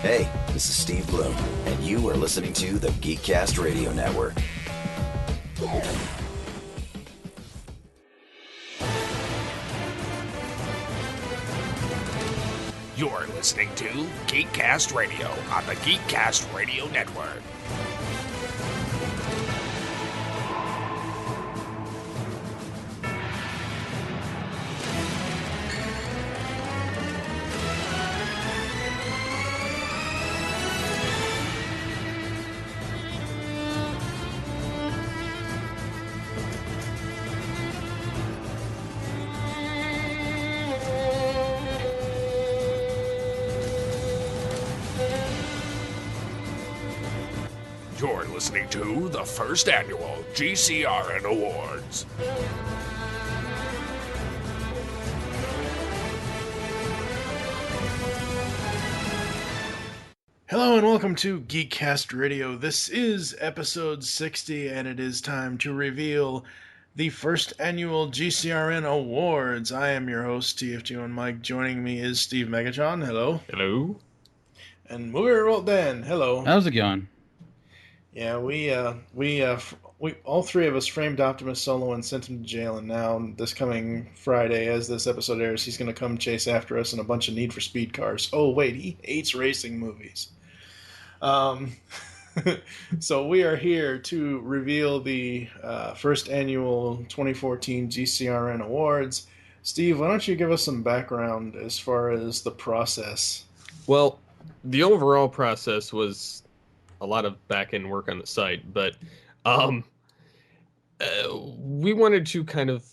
Hey, this is Steve Bloom, and you are listening to the Geekcast Radio Network. You're listening to Geekcast Radio on the Geekcast Radio Network. You're listening to the first annual GCRN Awards. Hello and welcome to Geekcast Radio. This is episode 60 and it is time to reveal the first annual GCRN Awards. I am your host, TFG and Mike. Joining me is Steve Megatron. Hello. Hello. And Muir Dan. Hello. How's it going? Yeah, we all three of us framed Optimus Solo and sent him to jail, and now this coming Friday, as this episode airs, he's going to come chase after us in a bunch of Need for Speed cars. Oh wait, he hates racing movies. So we are here to reveal the first annual 2014 GCRN Awards. Steve, why don't you give us some background as far as the process? Well, the overall process was a lot of back-end work on the site, but we wanted to kind of,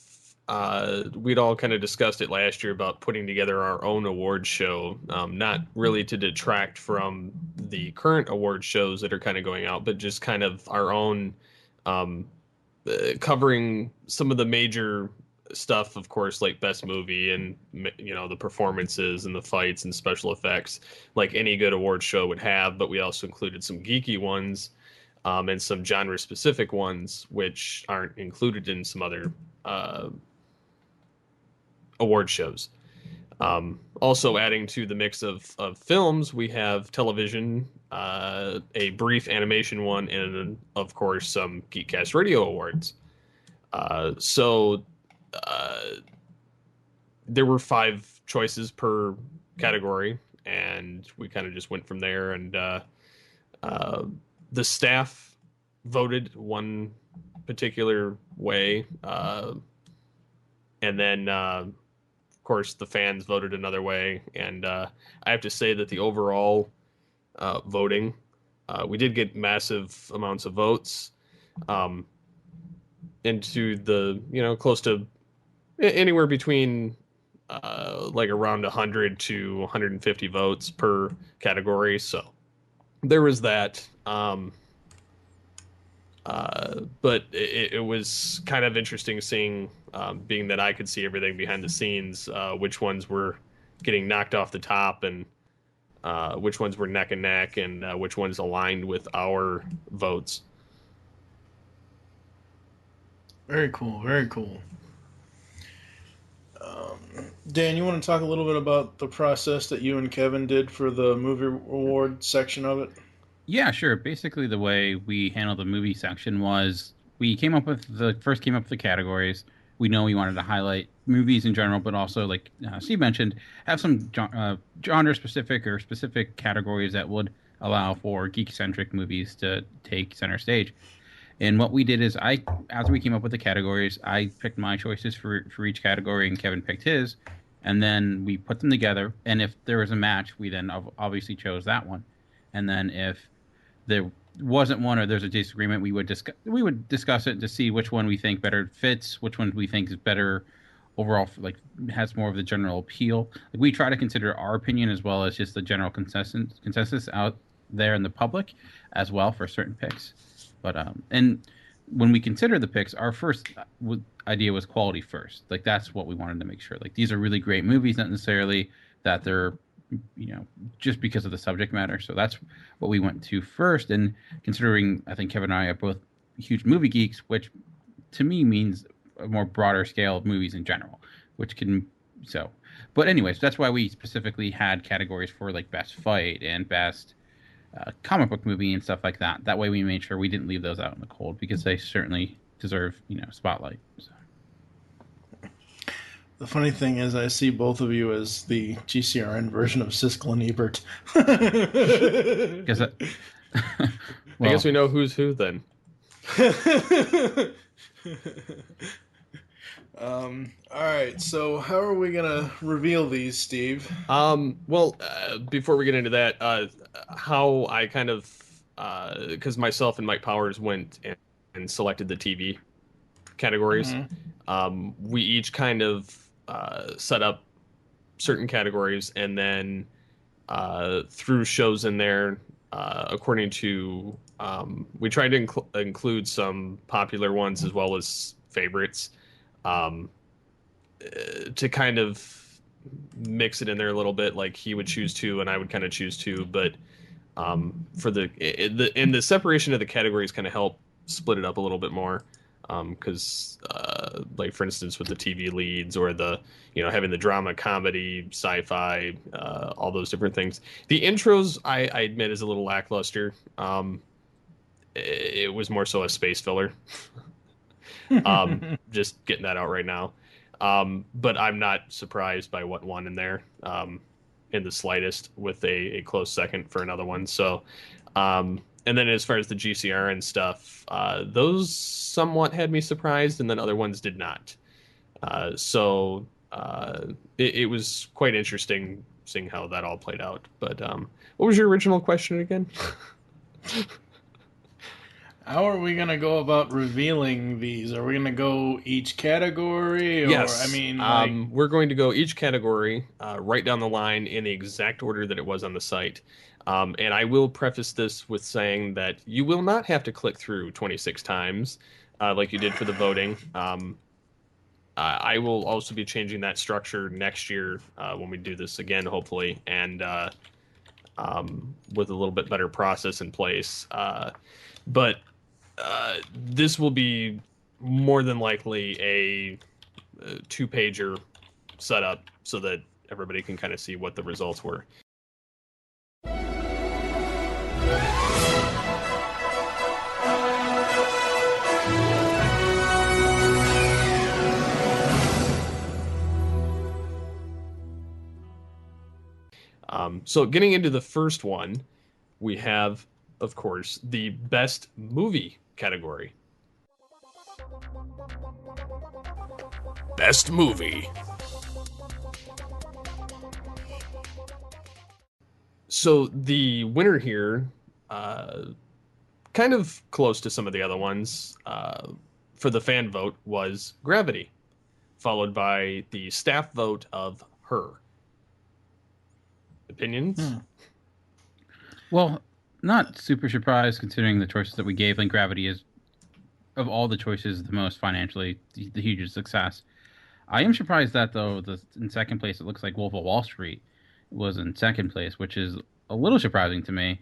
we'd all kind of discussed it last year about putting together our own award show, not really to detract from the current award shows that are kind of going out, but just kind of our own, covering some of the major stuff, of course, like best movie and, you know, the performances and the fights and special effects like any good award show would have, but we also included some geeky ones and some genre specific ones which aren't included in some other award shows. Also adding to the mix of films, we have television, a brief animation one, and of course some Geekcast Radio Awards. There were 5 choices per category, and we kind of just went from there. And the staff voted one particular way, and then, of course, the fans voted another way. And I have to say that the overall voting, we did get massive amounts of votes into the, you know, close to anywhere between like around 100 to 150 votes per category. So there was that. But it was kind of interesting seeing, being that I could see everything behind the scenes, which ones were getting knocked off the top and which ones were neck and neck and which ones aligned with our votes. Very cool, very cool. Dan, you want to talk a little bit about the process that you and Kevin did for the movie award section of it? Yeah, sure. Basically, the way we handled the movie section was we came up with the categories. We know we wanted to highlight movies in general, but also, like Steve mentioned, have some genre-specific or specific categories that would allow for geek-centric movies to take center stage. And what we did is, as we came up with the categories, I picked my choices for each category, and Kevin picked his. And then we put them together. And if there was a match, we then obviously chose that one. And then if there wasn't one or there's a disagreement, we would discuss it to see which one we think better fits, which one we think is better overall, like has more of the general appeal. Like, we try to consider our opinion as well as just the general consensus out there in the public as well for certain picks. But and when we consider the picks, our first idea was quality first. Like, that's what we wanted to make sure. Like, these are really great movies, not necessarily that they're, you know, just because of the subject matter. So that's what we went to first. And considering, I think Kevin and I are both huge movie geeks, which to me means a more broader scale of movies in general, which can, so. But anyways, that's why we specifically had categories for like best fight and best comic book movie and stuff like that. That way, we made sure we didn't leave those out in the cold because they certainly deserve, spotlight. So. The funny thing is, I see both of you as the GCRN version of Siskel and Ebert. Guess that, I guess we know who's who then. All right, so how are we gonna reveal these, Steve? Well, before we get into that, how I kind of, because myself and Mike Powers went and selected the TV categories. We each kind of set up certain categories and then threw shows in there according to. We tried to include some popular ones as well as favorites to kind of mix it in there a little bit. Like he would choose two and I would kind of choose two, but for the separation of the categories kind of help split it up a little bit more. Because like for instance with the TV leads or the having the drama, comedy, sci-fi, all those different things. The intros I admit is a little lackluster. It was more so a space filler. Just getting that out right now. But I'm not surprised by what won in there in the slightest, with a close second for another one. So and then as far as the GCR and stuff, those somewhat had me surprised, and then other ones did not. So it was quite interesting seeing how that all played out. But what was your original question again? How are we gonna go about revealing these? Are we gonna go each category, or Yes. I mean, we're going to go each category right down the line in the exact order that it was on the site. And I will preface this with saying that you will not have to click through 26 times like you did for the voting. I will also be changing that structure next year when we do this again, hopefully, and with a little bit better process in place. But this will be more than likely a two-pager setup so that everybody can kind of see what the results were. So getting into the first one, we have, of course, the best movie category. Best movie. So the winner here, kind of close to some of the other ones, for the fan vote was Gravity, followed by the staff vote of Her. Opinions? Well, not super surprised considering the choices that we gave. Like Gravity is, of all the choices, the most financially the hugest success. I am surprised that though in second place it looks like Wolf of Wall Street was in second place, which is a little surprising to me.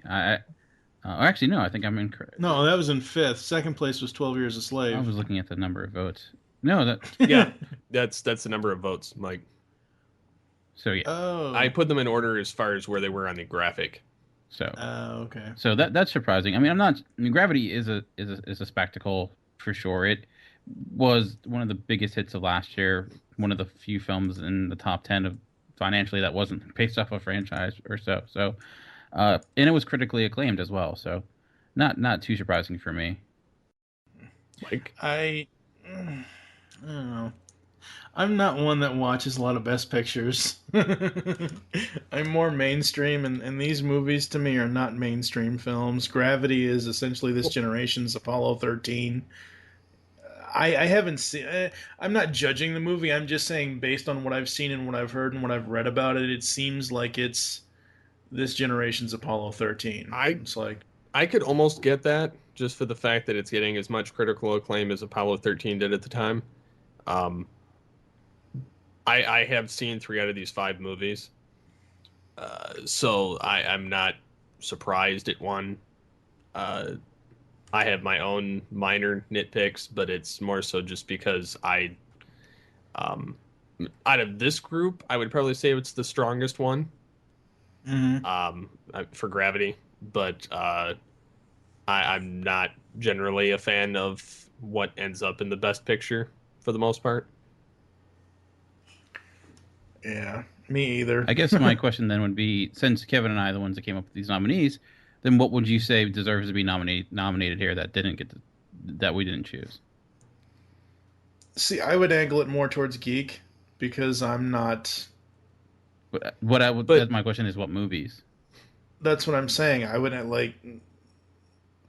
Actually, no, I think I'm incorrect. no, that was in fifth. Second place was 12 Years a Slave. I was looking at the number of votes. No, that Yeah, that's the number of votes, Mike. so yeah. Oh, I put them in order as far as where they were on the graphic. So okay. So that's surprising. I mean, Gravity is a spectacle for sure. It was one of the biggest hits of last year. One of the few films in the top 10 of financially that wasn't based off a franchise or so. So, and it was critically acclaimed as well. So, not too surprising for me. Mike? I don't know. I'm not one that watches a lot of Best Pictures. I'm more mainstream, and these movies to me are not mainstream films. Gravity is essentially this generation's Apollo 13. I haven't seen. I'm not judging the movie. I'm just saying, based on what I've seen and what I've heard and what I've read about it, it seems like it's this generation's Apollo 13. It's like I could almost get that just for the fact that it's getting as much critical acclaim as Apollo 13 did at the time. I have seen 3 out of these 5 movies, so I'm not surprised it won. I have my own minor nitpicks, but it's more so just because out of this group, I would probably say it's the strongest one. Mm-hmm. For Gravity, but I'm not generally a fan of what ends up in the Best Picture for the most part. Yeah, me either. I guess my question then would be, since Kevin and I are the ones that came up with these nominees, then what would you say deserves to be nominated here that didn't get that we didn't choose? See, I would angle it more towards geek because I'm not. What I would, But my question is, what movies? That's what I'm saying. I wouldn't like.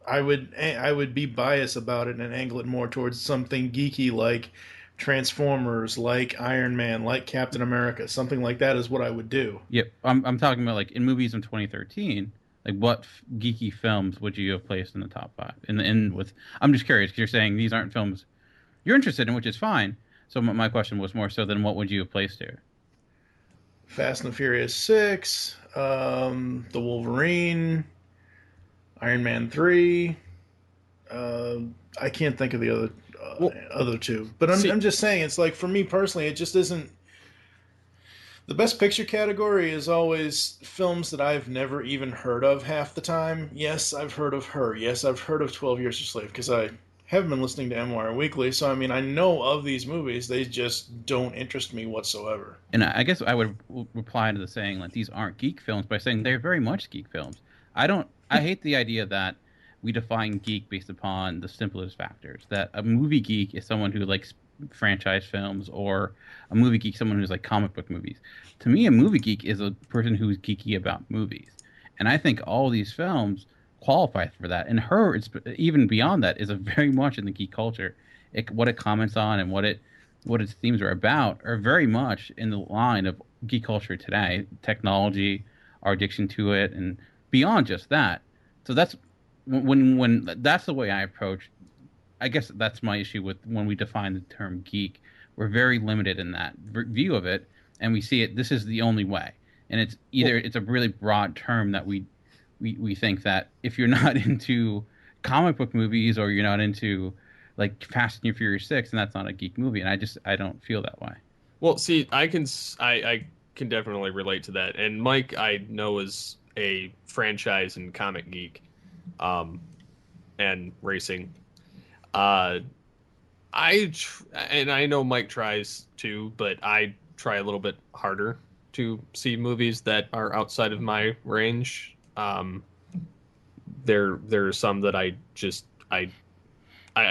I would be biased about it and angle it more towards something geeky like Transformers, like Iron Man, like Captain America, something like that is what I would do. Yep, I'm talking about like in movies in 2013. Like, what geeky films would you have placed in the top five? In with, I'm just curious because you're saying these aren't films you're interested in, which is fine. So my question was more so then what would you have placed here? Fast and the Furious 6, The Wolverine, Iron Man 3. Uh, I can't think of the well, other two, but I'm see, I'm just saying it's like for me personally, it just isn't. The best picture category is always films that I've never even heard of half the time. Yes, I've heard of Her. Yes, I've heard of 12 Years a Slave because I haven't been listening to MWire Weekly. So, I mean, I know of these movies. They just don't interest me whatsoever. And I guess I would reply to the saying like these aren't geek films by saying they're very much geek films. I hate the idea that we define geek based upon the simplest factors. That a movie geek is someone who likes franchise films, or a movie geek someone who's like comic book movies. To me, a movie geek is a person who's geeky about movies. And I think all these films qualify for that. And Her, it's even beyond that, is a very much in the geek culture. What it comments on and what its themes are about are very much in the line of geek culture today, technology, our addiction to it, and beyond just that. So that's when that's the way I approach. I guess that's my issue with when we define the term geek. We're very limited in that view of it, and we see it. This is the only way, and it's either it's a really broad term that we think that if you're not into comic book movies or you're not into like Fast and Furious 6, and that's not a geek movie, and I don't feel that way. well, see, I can definitely relate to that. And Mike, I know, is a franchise and comic geek, and racing. Uh, and I know Mike tries too, but I try a little bit harder to see movies that are outside of my range. There are some that I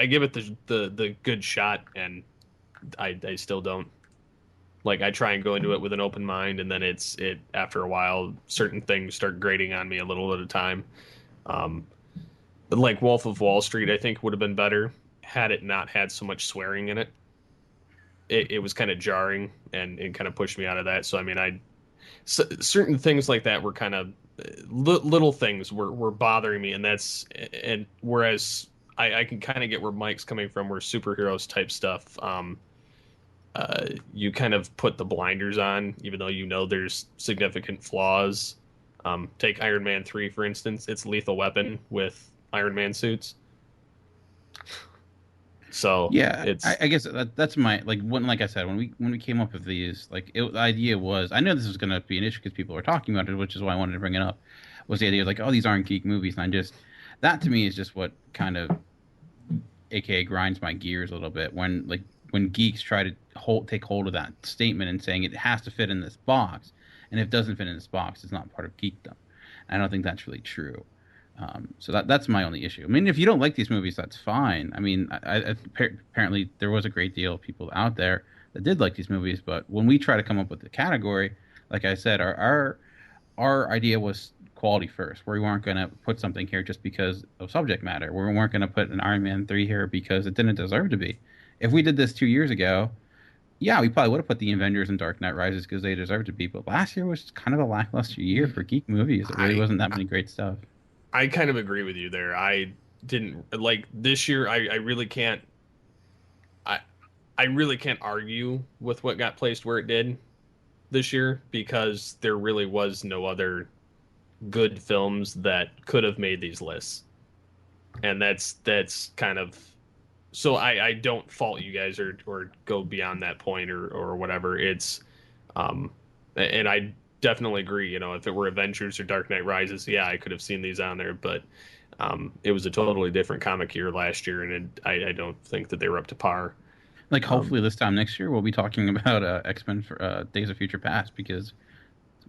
give it the good shot, and I still don't. Like, I try and go into it with an open mind, and then it after a while certain things start grating on me a little at a time. But like Wolf of Wall Street, I think would have been better had it not had so much swearing in it. It was kind of jarring, and it kind of pushed me out of that. So I mean, certain things like that were kind of little things were bothering me, and whereas I can kind of get where Mike's coming from, where superheroes type stuff, you kind of put the blinders on, even though you know there's significant flaws. Take Iron Man 3, for instance. It's Lethal Weapon with Iron Man suits. So Yeah, it's I guess that's my like I said when we came up with these the idea was I know this was going to be an issue because people were talking about it, which is why I wanted to bring it up. Was the idea of like, oh, these aren't geek movies, and I just that to me is just what kind of aka grinds my gears a little bit when geeks try to take hold of that statement and saying it has to fit in this box, and if it doesn't fit in this box, it's not part of geekdom. I don't think that's really true. So that's my only issue. I mean, if you don't like these movies, that's fine. I mean, apparently there was a great deal of people out there that did like these movies, but when we try to come up with the category, like I said, our idea was quality first. We weren't going to put something here just because of subject matter. We weren't going to put an Iron Man 3 here because it didn't deserve to be. If we did this 2 years ago, yeah, we probably would have put the Avengers and Dark Knight Rises because they deserved to be. But last year was kind of a lackluster year for geek movies. It really wasn't that many great stuff. I kind of agree with you there. I didn't like this year. I really can't. I really can't argue with what got placed where it did this year because there really was no other good films that could have made these lists, and that's kind of so I don't fault you guys or go beyond that point or whatever. It's and I definitely agree. You know, if it were Avengers or Dark Knight Rises, yeah, I could have seen these on there, but it was a totally different comic year last year, and I don't think that they were up to par. Like, hopefully this time next year we'll be talking about X-Men for Days of Future Past, because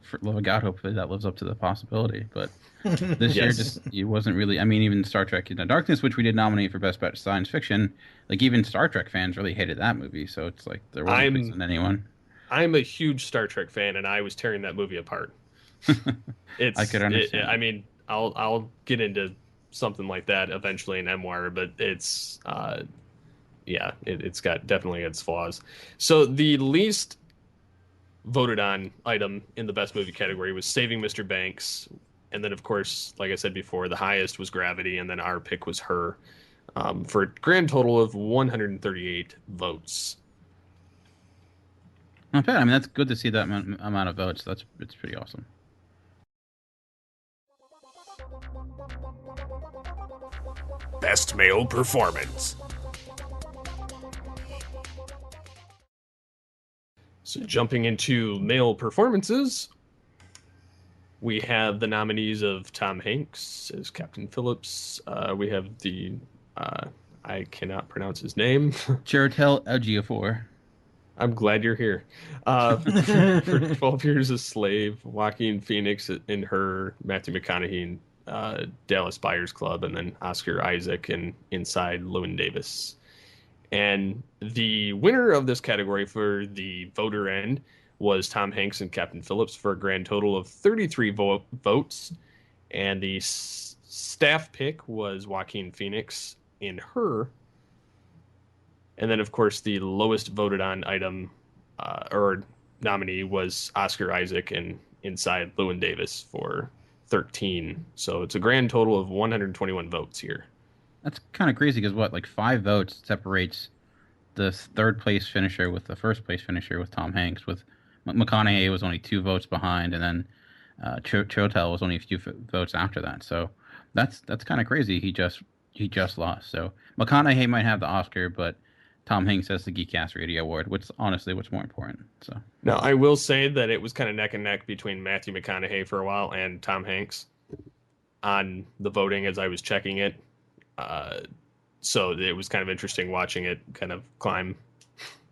for love of God, hopefully that lives up to the possibility. But this year Yes. it wasn't really. I mean, even Star Trek Into Darkness, which we did nominate for Best Science Fiction, like even Star Trek fans really hated that movie. So it's like there wasn't I'm pleasing anyone. I'm a huge Star Trek fan, and I was tearing that movie apart. I could understand. I mean, I'll get into something like that eventually in Memoir, but it's yeah, it's got definitely its flaws. So the least voted on item in the best movie category was Saving Mr. Banks, and then of course, like I said before, the highest was Gravity, and then our pick was Her, for a grand total of 138 votes. Not bad. I mean, that's good to see that amount of votes. It's pretty awesome. Best male performance. So jumping into male performances, we have the nominees of Tom Hanks as Captain Phillips. We have the I cannot pronounce his name. Chiwetel Ejiofor. I'm glad you're here. For 12 Years a Slave, Joaquin Phoenix in Her, Matthew McConaughey in Dallas Buyers Club, and then Oscar Isaac in Inside Llewyn Davis. And the winner of this category for the voter end was Tom Hanks and Captain Phillips for a grand total of 33 votes. And the staff pick was Joaquin Phoenix in Her. And then, of course, the lowest voted on item or nominee was Oscar Isaac and Inside Llewyn Davis for 13. So it's a grand total of 121 votes here. That's kind of crazy because like 5 votes separates the third place finisher with the first place finisher with Tom Hanks. With McConaughey was only 2 votes behind, and then Chiwetel was only a few votes after that. So that's kind of crazy. He just lost. So McConaughey might have the Oscar, but Tom Hanks has the Geekcast Radio Award, which honestly, what's more important. So now I will say that it was kind of neck and neck between Matthew McConaughey for a while and Tom Hanks on the voting as I was checking it. So it was kind of interesting watching it kind of climb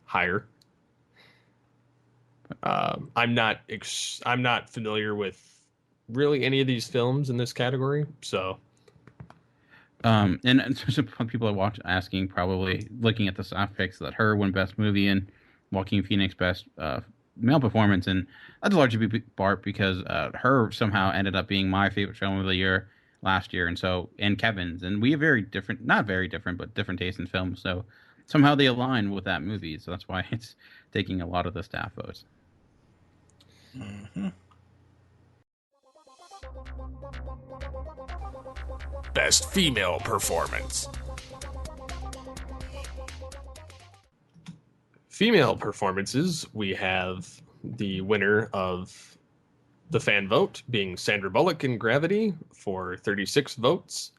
higher. I'm not familiar with really any of these films in this category, so. And some people are asking, probably looking at the soft picks, that Her won Best Movie and Joaquin Phoenix Best Male Performance, and that's largely Bart because Her somehow ended up being my favorite film of the year last year, and Kevin's, and we have not very different, but different tastes in films. So somehow they align with that movie, so that's why it's taking a lot of the staff votes. Mm-hmm. Best female performance. Female performances, we have the winner of the fan vote being Sandra Bullock in Gravity for 36 votes.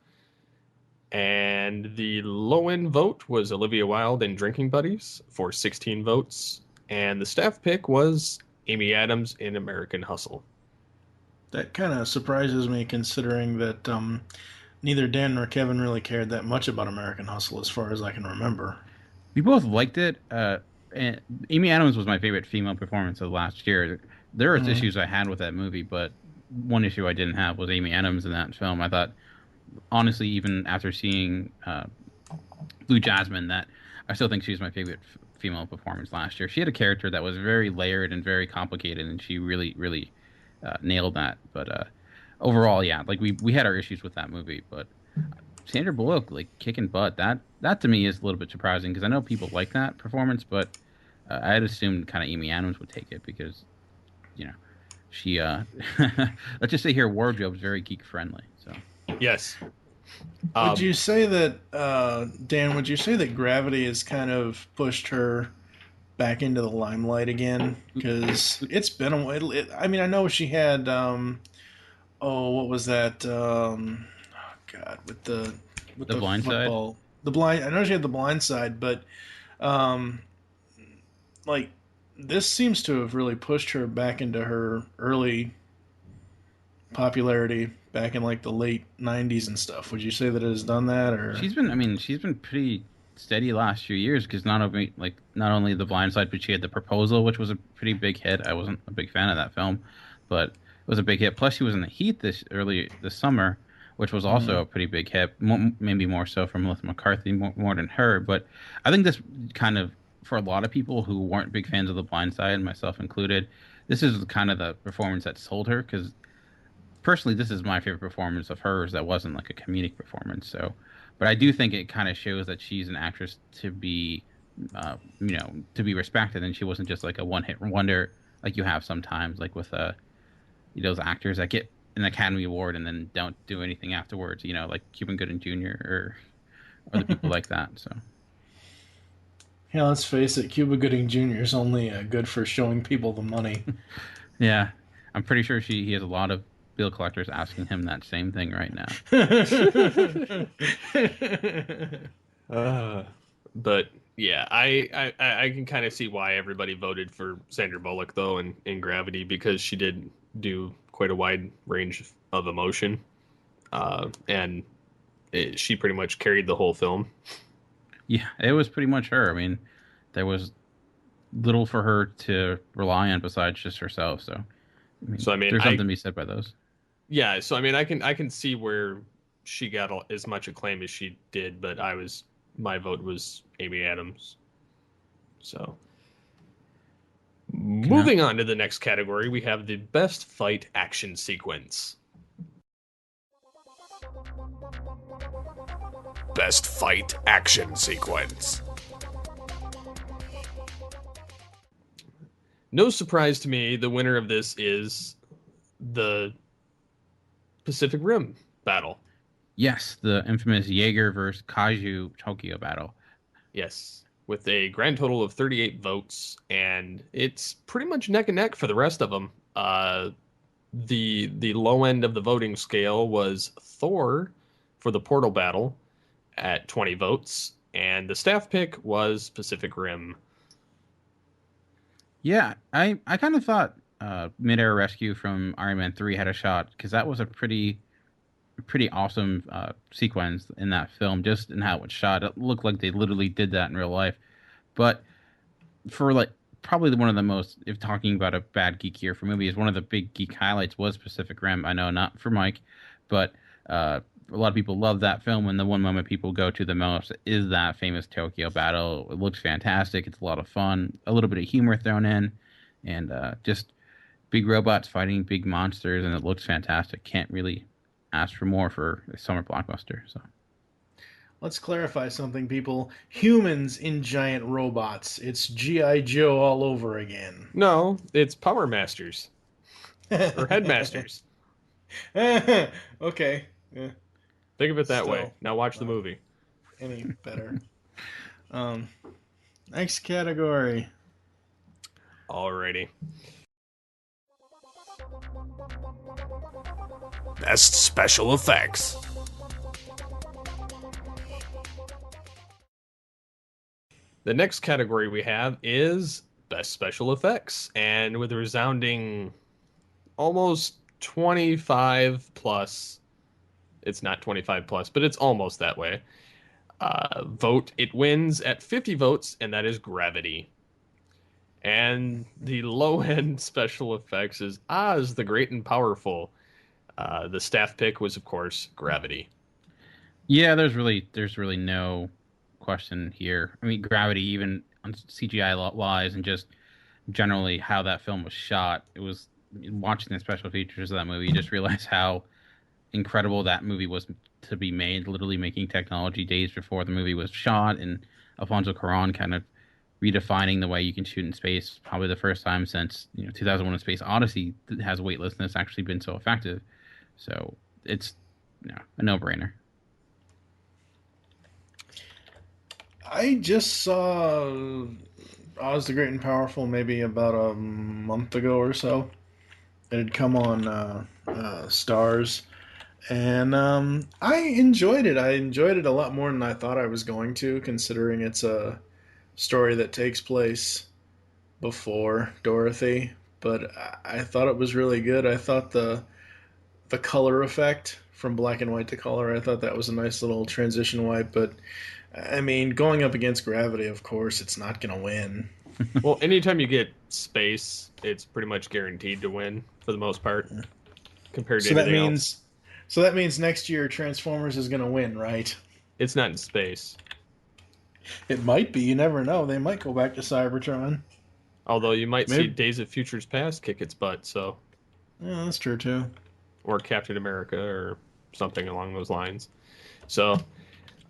And the low-end vote was Olivia Wilde in Drinking Buddies for 16 votes. And the staff pick was Amy Adams in American Hustle. That kind of surprises me, considering that neither Dan nor Kevin really cared that much about American Hustle, as far as I can remember. We both liked it. And Amy Adams was my favorite female performance of last year. There were issues I had with that movie, but one issue I didn't have was Amy Adams in that film. I thought, honestly, even after seeing Blue Jasmine, that I still think she was my favorite female performance last year. She had a character that was very layered and very complicated, and she really, really nailed that. But overall, yeah, like we had our issues with that movie, but Sandra Bullock, like, kicking butt, that to me is a little bit surprising, because I know people like that performance, but I had assumed kind of Amy Adams would take it, because, you know, she let's just say her wardrobe is very geek friendly. So Yes. Would you say that, Dan, would you say that Gravity has kind of pushed her back into the limelight again? Because it's been a while. I mean, I know she had, what was that? God, with the Blind football, the blind. I know she had the Blind Side, but um, like this seems to have really pushed her back into her early popularity back in like the late '90s and stuff. Would you say that it has done that, or? She's been pretty steady last few years because not only The Blind Side, but she had The Proposal, which was a pretty big hit. I wasn't a big fan of that film, but it was a big hit. Plus, she was in The Heat this summer, which was also a pretty big hit. Maybe more so for Melissa McCarthy more than her. But I think this kind of, for a lot of people who weren't big fans of The Blind Side, myself included, this is kind of the performance that sold her because personally, this is my favorite performance of hers that wasn't like a comedic performance. So, but I do think it kind of shows that she's an actress to be, to be respected, and she wasn't just like a one-hit wonder like you have sometimes, like with those actors that get an Academy Award and then don't do anything afterwards. Like Cuban Gooding Jr. or other people like that. So. Yeah, let's face it, Cuba Gooding Jr. is only good for showing people the money. Yeah, I'm pretty sure he has a lot of bill collectors asking him that same thing right now. But yeah, I can kind of see why everybody voted for Sandra Bullock though in Gravity, because she did do quite a wide range of emotion, and she pretty much carried the whole film. Yeah, it was pretty much her. I mean, there was little for her to rely on besides just herself. So, there's something to be said by those. Yeah, so I mean, I can see where she got as much acclaim as she did, but my vote was Amy Adams. So, moving on to the next category, we have the best fight action sequence. Best fight action sequence. No surprise to me, the winner of this is the Pacific Rim battle. Yes, the infamous Jaeger versus Kaiju Tokyo battle. Yes, with a grand total of 38 votes, and it's pretty much neck and neck for the rest of them. The low end of the voting scale was Thor for the Portal battle at 20 votes, and the staff pick was Pacific Rim. Yeah, I kind of thought Mid-Air Rescue from Iron Man 3 had a shot because that was a pretty awesome sequence in that film, just in how it was shot. It looked like they literally did that in real life. But for like probably one of the most, if talking about a bad geek year for movies, one of the big geek highlights was Pacific Rim. I know not for Mike, but a lot of people love that film, and the one moment people go to the most is that famous Tokyo battle. It looks fantastic. It's a lot of fun. A little bit of humor thrown in, and just big robots fighting big monsters, and it looks fantastic. Can't really ask for more for a summer blockbuster. So, let's clarify something, people. Humans in giant robots. It's G.I. Joe all over again. No, it's Power Masters or Headmasters. Okay. Yeah. Think of it that way. Now watch the movie. Any better. Next category. Alrighty. Best special effects. The next category we have is Best Special Effects, and with a resounding almost 25 plus, it's not 25 plus, but it's almost that way, vote, it wins at 50 votes, and that is Gravity. And the low-end special effects is Oz the Great and Powerful. The staff pick was, of course, Gravity. Yeah, there's really no question here. I mean, Gravity, even on CGI wise, and just generally how that film was shot. It was watching the special features of that movie, you just realize how incredible that movie was to be made. Literally making technology days before the movie was shot, and Alfonso Cuarón kind of redefining the way you can shoot in space. Probably the first time since 2001: A Space Odyssey has weightlessness actually been so effective. So it's a no-brainer. I just saw Oz the Great and Powerful maybe about a month ago or so. It had come on Stars. And I enjoyed it. I enjoyed it a lot more than I thought I was going to, considering it's a story that takes place before Dorothy. But I thought it was really good. I thought the color effect from black and white to color, I thought that was a nice little transition wipe. But I mean, going up against Gravity, of course, it's not going to win. Well, anytime you get space, it's pretty much guaranteed to win for the most part compared to So that anything means, else. so that means next year Transformers is going to win, right? It's not in space. It might be. You never know. They might go back to Cybertron. Although you might see Maybe. Days of Futures Past kick its butt, so Yeah, that's true too. or Captain America or something along those lines. So,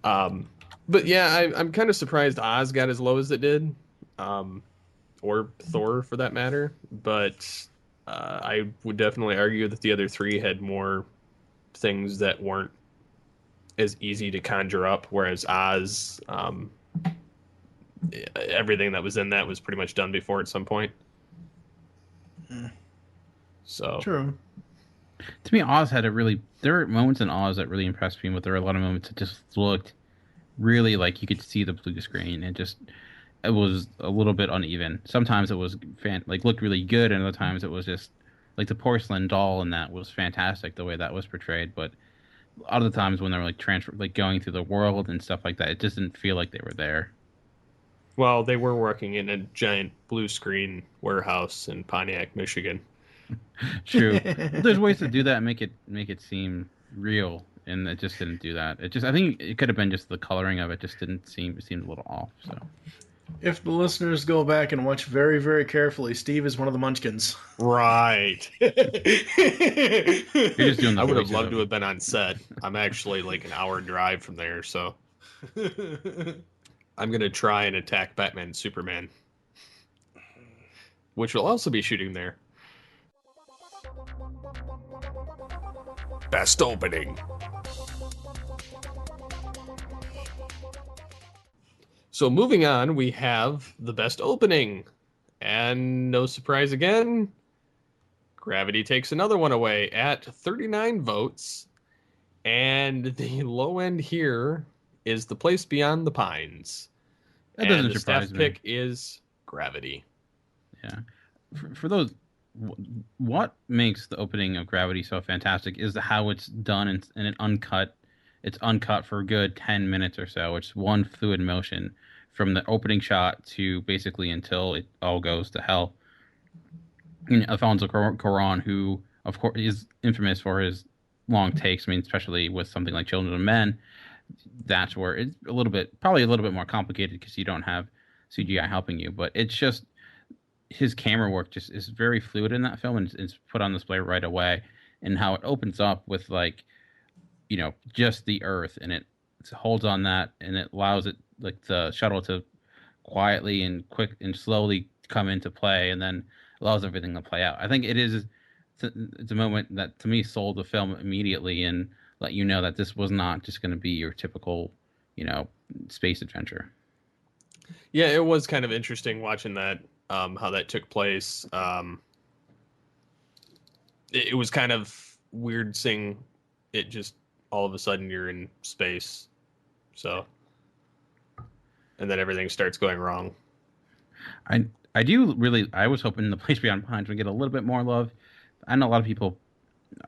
but yeah, I'm kind of surprised Oz got as low as it did, or Thor for that matter. But I would definitely argue that the other three had more things that weren't as easy to conjure up, whereas Oz, everything that was in that was pretty much done before at some point. So True. To me, Oz had a really. There were moments in Oz that really impressed me, but there were a lot of moments that just looked really like you could see the blue screen and just it was a little bit uneven. Sometimes it was looked really good, and other times it was just like the porcelain doll, and that was fantastic the way that was portrayed. But other times when they were like going through the world and stuff like that, it just didn't feel like they were there. well, they were working in a giant blue screen warehouse in Pontiac, Michigan. True. There's ways to do that and make it seem real, and it just didn't do that. I think it could have been just the coloring of it just didn't seem it seemed a little off. So If the listeners go back and watch very, very carefully, Steve is one of the Munchkins. Right. you're just doing the I would have voices loved of to it. have been on set. I'm actually like an hour drive from there, so I'm gonna try and attack Batman and Superman, which will also be shooting there. Best opening. So moving on, we have the best opening. And no surprise again, Gravity takes another one away at 39 votes. And the low end here is The Place Beyond the Pines. That And doesn't the surprise staff me. pick is Gravity. Yeah. For those, what makes the opening of Gravity so fantastic is how it's done in an uncut. It's uncut for a good 10 minutes or so. It's one fluid motion from the opening shot to basically until it all goes to hell. And Alfonso Cuarón, who of course is infamous for his long takes, I mean, especially with something like Children of Men, that's where it's probably a little bit more complicated because you don't have CGI helping you. But it's just his camera work just is very fluid in that film, and it's put on display right away. And how it opens up with just the Earth, and it holds on that, and it allows it like the shuttle to quietly and quick and slowly come into play, and then allows everything to play out. I think it's a moment that to me sold the film immediately and let you know that this was not just going to be your typical, space adventure. Yeah, it was kind of interesting watching that, how that took place. It was kind of weird seeing it just all of a sudden you're in space. So, and then everything starts going wrong. I was hoping The Place Beyond Pines would get a little bit more love. I know a lot of people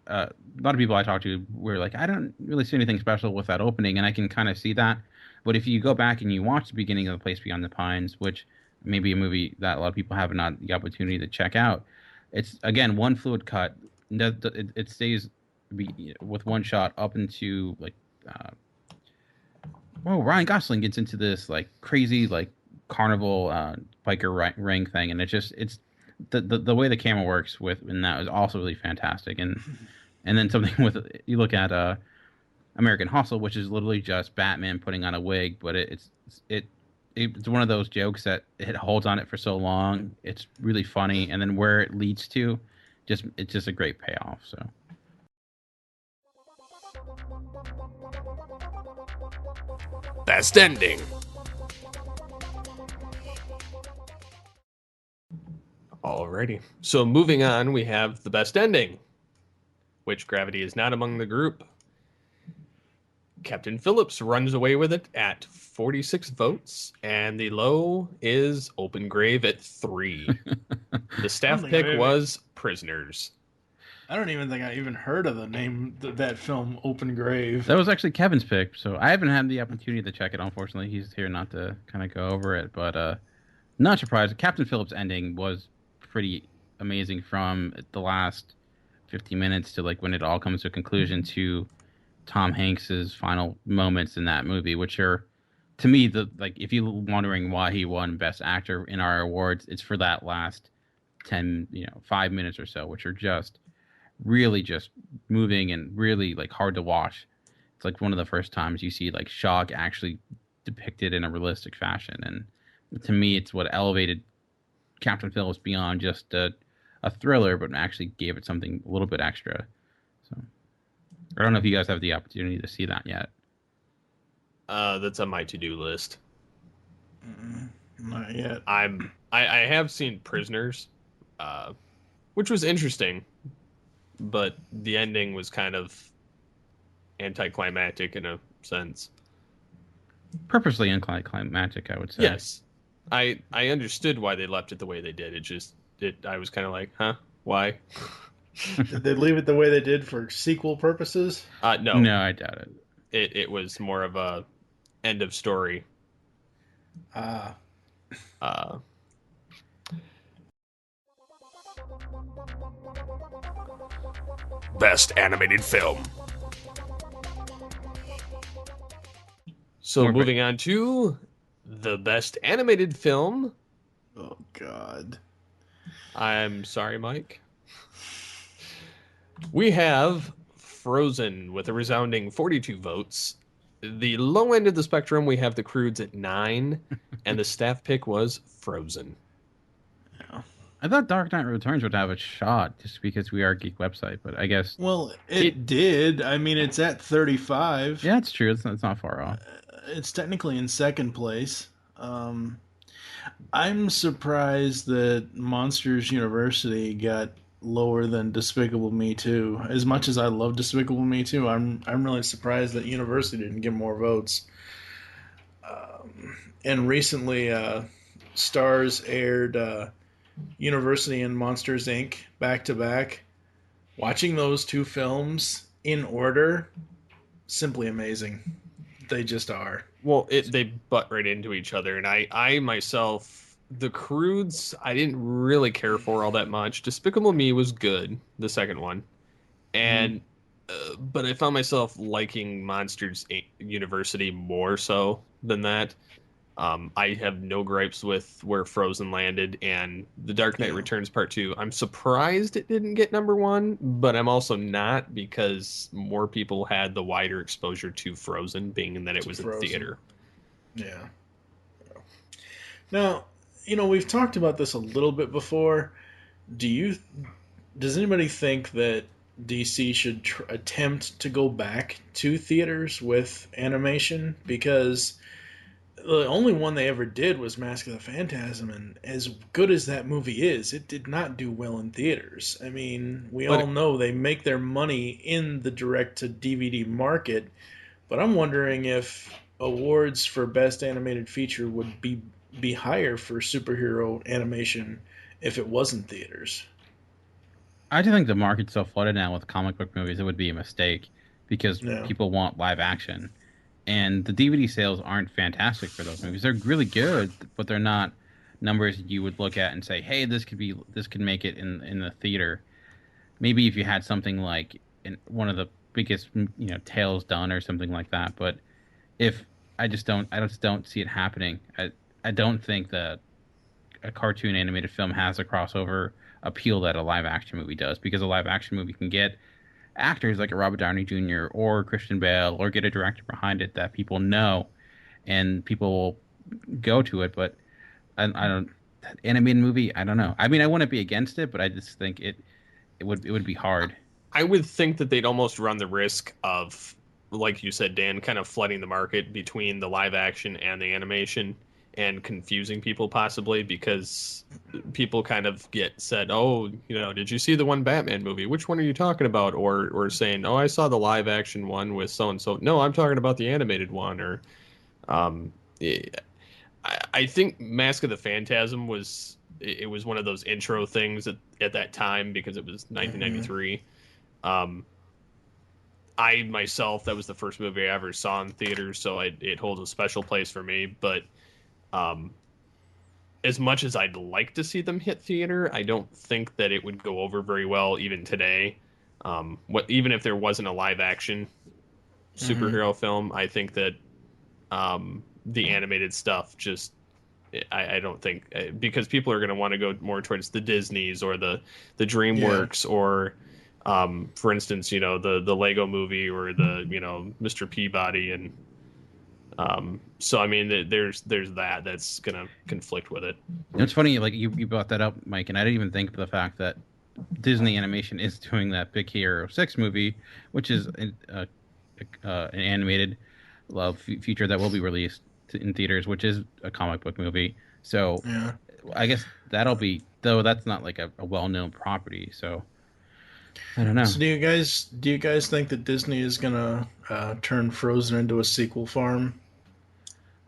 I talked to were like, I don't really see anything special with that opening, and I can kind of see that. But if you go back and you watch the beginning of The Place Beyond the Pines, which may be a movie that a lot of people have not the opportunity to check out, it's again one fluid cut. It stays with one shot up into Ryan Gosling gets into this like crazy like carnival biker ring thing, and it's the way the camera works in that is also really fantastic. And then something with you look at American Hustle, which is literally just Batman putting on a wig, but it's one of those jokes that it holds on it for so long. It's really funny, and then where it leads to, it's just a great payoff. So. Best ending. Alrighty. So moving on, we have the best ending, which gravity is not among the group. Captain Phillips runs away with it at 46 votes, and the low is Open Grave at 3. The staff think pick I've was Prisoners. I don't even think I even heard of the name that film, Open Grave. That was actually Kevin's pick, so I haven't had the opportunity to check it. Unfortunately, he's here not to kind of go over it, but not surprised. Captain Phillips' ending was pretty amazing from the last 50 minutes to like when it all comes to a conclusion to Tom Hanks's final moments in that movie, which are, to me, the like if you're wondering why he won Best Actor in our awards, it's for that last 5 minutes or so, which are just really just moving and really like hard to watch. It's like one of the first times you see like shock actually depicted in a realistic fashion, and to me, it's what elevated Captain Phillips beyond just a thriller, but actually gave it something a little bit extra. So I don't know if you guys have the opportunity to see that yet. That's on my to-do list. Not yet. I have seen Prisoners, which was interesting, but the ending was kind of anticlimactic in a sense. Purposely anticlimactic, I would say. Yes, I understood why they left it the way they did. I was kind of like, huh, why? Did they leave it the way they did for sequel purposes? No, I doubt it. It was more of a end of story. Best animated film. So More moving on to the best animated film. Oh, God. I'm sorry, Mike. We have Frozen with a resounding 42 votes. The low end of the spectrum, we have The Croods at 9, and the staff pick was Frozen. I thought Dark Knight Returns would have a shot just because we are a geek website, but I guess... Well, it did. I mean, it's at 35. Yeah, it's true. It's not far off. It's technically in second place. I'm surprised that Monsters University got lower than Despicable Me 2. As much as I love Despicable Me 2, I'm really surprised that University didn't get more votes. And recently, Stars aired University and Monsters Inc. back to back. Watching those two films in order, simply amazing. They just are. Well, they butt right into each other, and I myself, The Croods, I didn't really care for all that much. Despicable Me was good, the second one, and but I found myself liking Monsters University more so than that. I have no gripes with where Frozen landed, and The Dark Knight Returns Part 2. I'm surprised it didn't get number 1, but I'm also not, because more people had the wider exposure to Frozen, being in that it was in theater. Yeah. Now, we've talked about this a little bit before. Does anybody think that DC should attempt to go back to theaters with animation? Because the only one they ever did was Mask of the Phantasm, and as good as that movie is, it did not do well in theaters. I mean, we all know they make their money in the direct-to-DVD market, but I'm wondering if awards for Best Animated Feature would be higher for superhero animation if it wasn't theaters. I do think the market's so flooded now with comic book movies, it would be a mistake because people want live action. And the DVD sales aren't fantastic for those movies. They're really good, but they're not numbers you would look at and say, "Hey, this could make it in the theater." Maybe if you had something like in one of the biggest, Tales done or something like that. But if I just don't see it happening. I don't think that a cartoon animated film has the crossover appeal that a live action movie does, because a live action movie can get actors like a Robert Downey Jr. or Christian Bale, or get a director behind it that people know and people will go to it. But I don't, animated movie, I don't know. I mean, I wouldn't be against it, but I just think it would be hard. I would think that they'd almost run the risk of, like you said, Dan, kind of flooding the market between the live action and the animation. and confusing people possibly, because people kind of get said, oh, did you see the one Batman movie? Which one are you talking about? Or saying, oh, I saw the live action one with so and so. No, I'm talking about the animated one. Or um, I think Mask of the Phantasm was one of those intro things at that time, because it was 1993. I myself, that was the first movie I ever saw in theaters, so it holds a special place for me. But as much as I'd like to see them hit theater, I don't think that it would go over very well even today. Even if there wasn't a live action superhero film, I think that the animated stuff just, I don't think, because people are going to want to go more towards the Disneys or the DreamWorks, or for instance, the Lego movie, or the Mr. Peabody. And so I mean, there's that's gonna conflict with it. It's funny, like you brought that up, Mike, and I didn't even think of the fact that Disney Animation is doing that Big Hero 6 movie, which is an animated feature that will be released in theaters, which is a comic book movie. So Yeah. I guess that'll be, though that's not like a well-known property, so I don't know. So do you guys think that Disney is gonna turn Frozen into a sequel farm?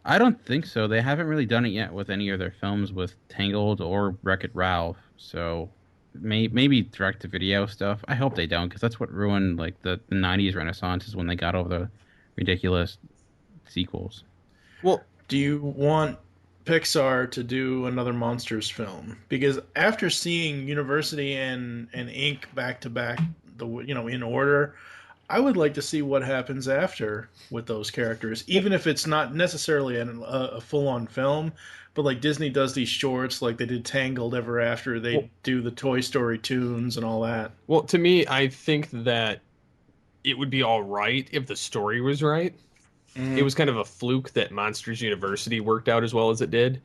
I don't think so. They haven't really done it yet with any of their films, with Tangled or Wreck-It Ralph. So maybe direct-to-video stuff. I hope they don't, because that's what ruined like the 90s Renaissance, is when they got all the ridiculous sequels. Well, do you want Pixar to do another Monsters film? Because after seeing University and Inc. back to back, in order, I would like to see what happens after with those characters, even if it's not necessarily a full-on film. But like Disney does these shorts, like they did Tangled Ever After, they do the Toy Story tunes and all that. Well, to me, I think that it would be all right if the story was right. It was kind of a fluke that Monsters University worked out as well as it did,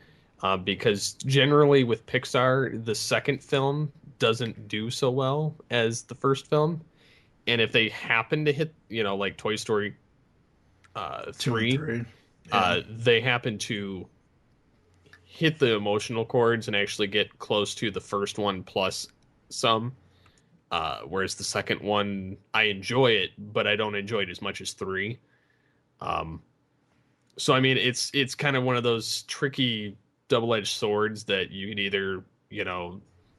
because generally with Pixar, the second film doesn't do so well as the first film. And if they happen to hit, like Toy Story 3, they happen to hit the emotional chords and actually get close to the first one plus some. Whereas the second one, I enjoy it, but I don't enjoy it as much as 3. So I mean, it's kind of one of those tricky double-edged swords that you can either,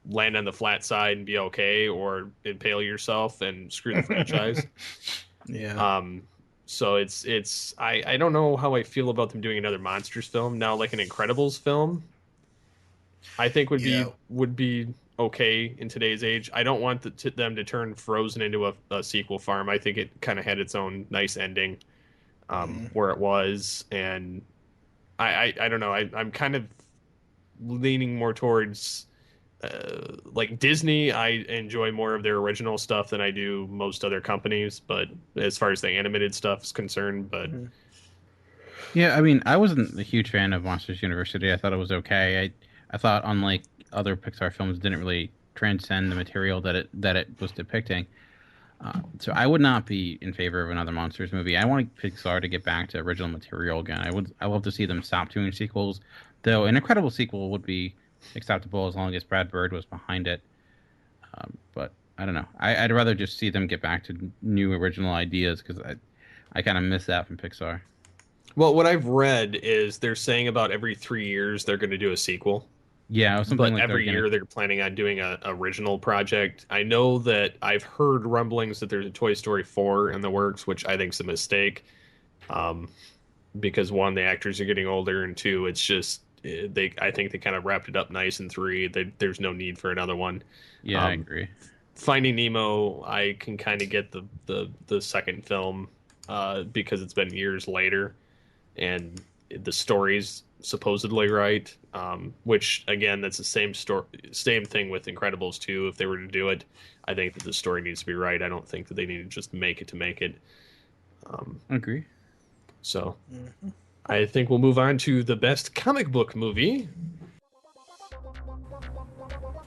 land on the flat side and be okay, or impale yourself and screw the franchise. Yeah. So it's I don't know how I feel about them doing another Monsters film now. Like an Incredibles film, I think would be okay in today's age. I don't want them to turn Frozen into a sequel farm. I think it kind of had its own nice ending. Where it was, and I don't know. I'm kind of leaning more towards like Disney. I enjoy more of their original stuff than I do most other companies, but as far as the animated stuff is concerned, but yeah, I mean, I wasn't a huge fan of Monsters University. I thought it was okay. I thought, unlike other Pixar films, didn't really transcend the material that it was depicting. So I would not be in favor of another Monsters movie. I want Pixar to get back to original material again. I love to see them stop doing sequels, though an incredible sequel would be acceptable as long as Brad Bird was behind it. But I don't know. I'd rather just see them get back to new original ideas, because I kind of miss that from Pixar. Well, what I've read is they're saying about every 3 years they're going to do a sequel. Yeah, but like every year they're planning on doing an original project. I know that I've heard rumblings that there's a Toy Story 4 in the works, which I think is a mistake. Because 1, the actors are getting older, and 2, it's just I think they kind of wrapped it up nice in 3. There's no need for another one. Yeah, I agree. Finding Nemo, I can kind of get the second film because it's been years later, and the story's supposedly right. Which again, that's the same thing with Incredibles 2. If they were to do it, I think that the story needs to be right. I don't think that they need to just make it to make it. Agree. So I think we'll move on to the best comic book movie.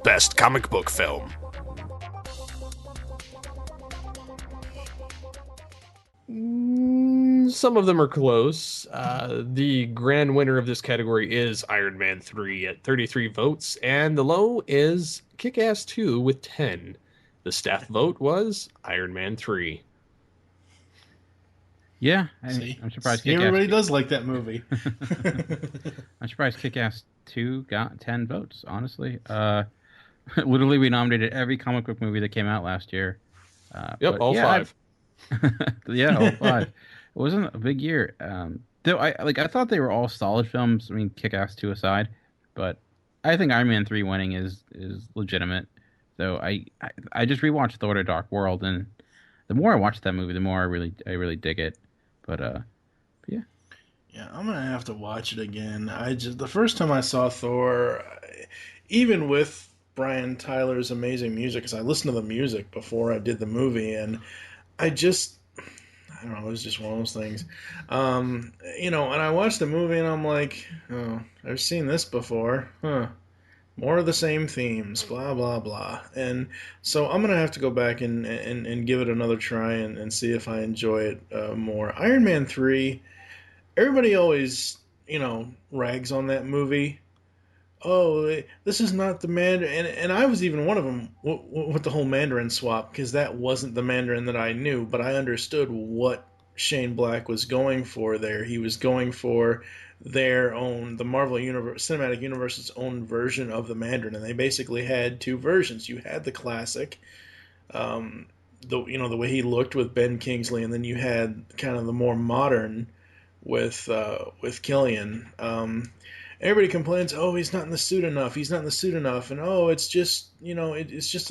Best comic book film. Some of them are close. The grand winner of this category is Iron Man 3 at 33 votes, and the low is Kick-Ass 2 with 10. The staff vote was Iron Man 3. Yeah, See, I'm surprised everybody does like that movie. I'm surprised Kick-Ass 2 got 10 votes, honestly. Literally, we nominated every comic book movie that came out last year. Yep, all five. Yeah, all five. It wasn't a big year. Though I thought they were all solid films. I mean, Kick-Ass 2 aside, but I think Iron Man 3 winning is legitimate. So I just rewatched Thor: The Dark World, and the more I watch that movie, the more I really dig it. But yeah. Yeah, I'm gonna have to watch it again. The first time I saw Thor, even with Brian Tyler's amazing music, because I listened to the music before I did the movie, and I don't know, it was just one of those things. And I watched the movie and I'm like, oh, I've seen this before. Huh. More of the same themes, blah, blah, blah. And so I'm going to have to go back and give it another try and see if I enjoy it more. Iron Man 3, everybody always, rags on that movie. Oh, this is not the Mandarin. And I was even one of them with the whole Mandarin swap, because that wasn't the Mandarin that I knew, but I understood what Shane Black was going for there. He was going for the Marvel Universe, Cinematic Universe's own version of the Mandarin, and they basically had two versions. You had the classic, the way he looked with Ben Kingsley, and then you had kind of the more modern with Killian. Everybody complains, oh, he's not in the suit enough. He's not in the suit enough, and oh, it's just it's just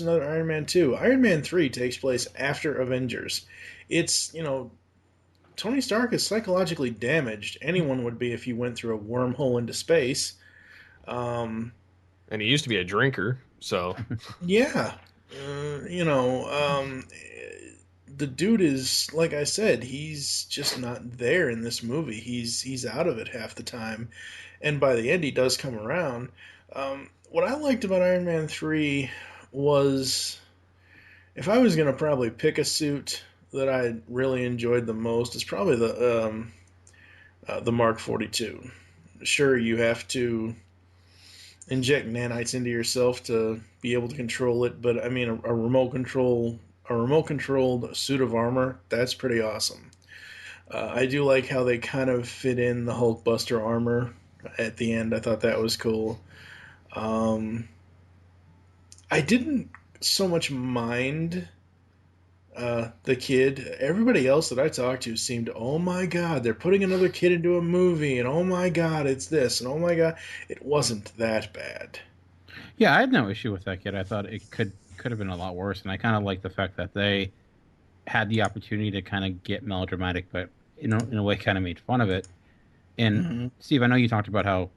another Iron Man 2. Iron Man 3 takes place after Avengers. It's Tony Stark is psychologically damaged. Anyone would be if he went through a wormhole into space. And he used to be a drinker, so Yeah, the dude is, like I said, he's just not there in this movie. He's out of it half the time, and by the end he does come around. What I liked about Iron Man 3 was, if I was gonna probably pick a suit that I really enjoyed the most, it's probably the Mark 42. Sure, you have to inject nanites into yourself to be able to control it, but I mean a remote controlled suit of armor, that's pretty awesome. I do like how they kind of fit in the Hulkbuster armor at the end. I thought that was cool. I didn't so much mind the kid. Everybody else that I talked to seemed, oh my god, they're putting another kid into a movie, and oh my god, it's this, and oh my god, it wasn't that bad. Yeah, I had no issue with that kid. I thought it could have been a lot worse, and I kind of like the fact that they had the opportunity to kind of get melodramatic, but in a way kind of made fun of it. And Steve, I know you talked about how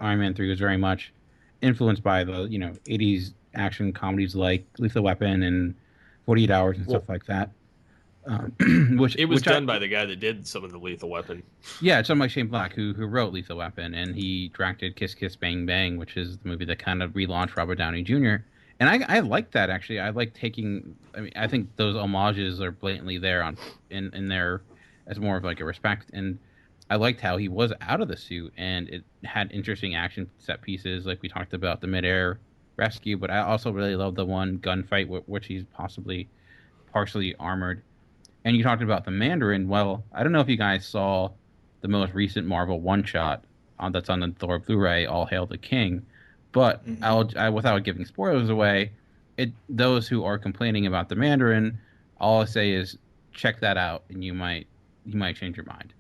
Iron Man 3 was very much influenced by the 80s action comedies like Lethal Weapon and 48 Hours and stuff like that. Which done by the guy that did some of the Lethal Weapon. Yeah, it's someone like Shane Black who wrote Lethal Weapon, and he directed Kiss Kiss Bang Bang, which is the movie that kind of relaunched Robert Downey Jr. And I like that, actually. I like taking. I mean, I think those homages are blatantly there in there as more of like a respect. And I liked how he was out of the suit, and it had interesting action set pieces, like we talked about the midair rescue. But I also really love the one gunfight, which he's possibly partially armored. And you talked about the Mandarin. Well, I don't know if you guys saw the most recent Marvel one-shot that's on the Thor Blu-ray, All Hail the King. But without giving spoilers away, those who are complaining about the Mandarin, all I say is check that out, and you might change your mind.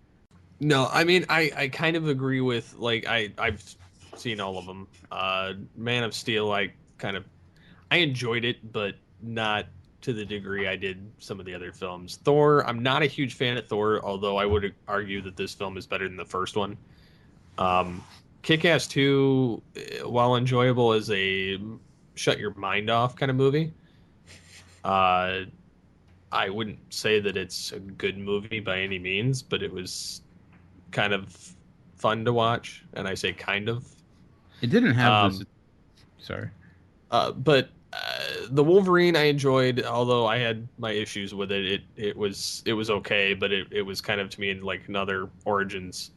No, I mean I kind of agree with, like, I've seen all of them. Man of Steel, I enjoyed it, but not to the degree I did some of the other films. Thor, I'm not a huge fan of Thor, although I would argue that this film is better than the first one. Kick-Ass 2, while enjoyable, is a shut your mind off kind of movie. I wouldn't say that it's a good movie by any means, but it was kind of fun to watch, and I say kind of. It didn't have this. Sorry. But the Wolverine I enjoyed, although I had my issues with it. It was okay, but it was kind of to me like another Origins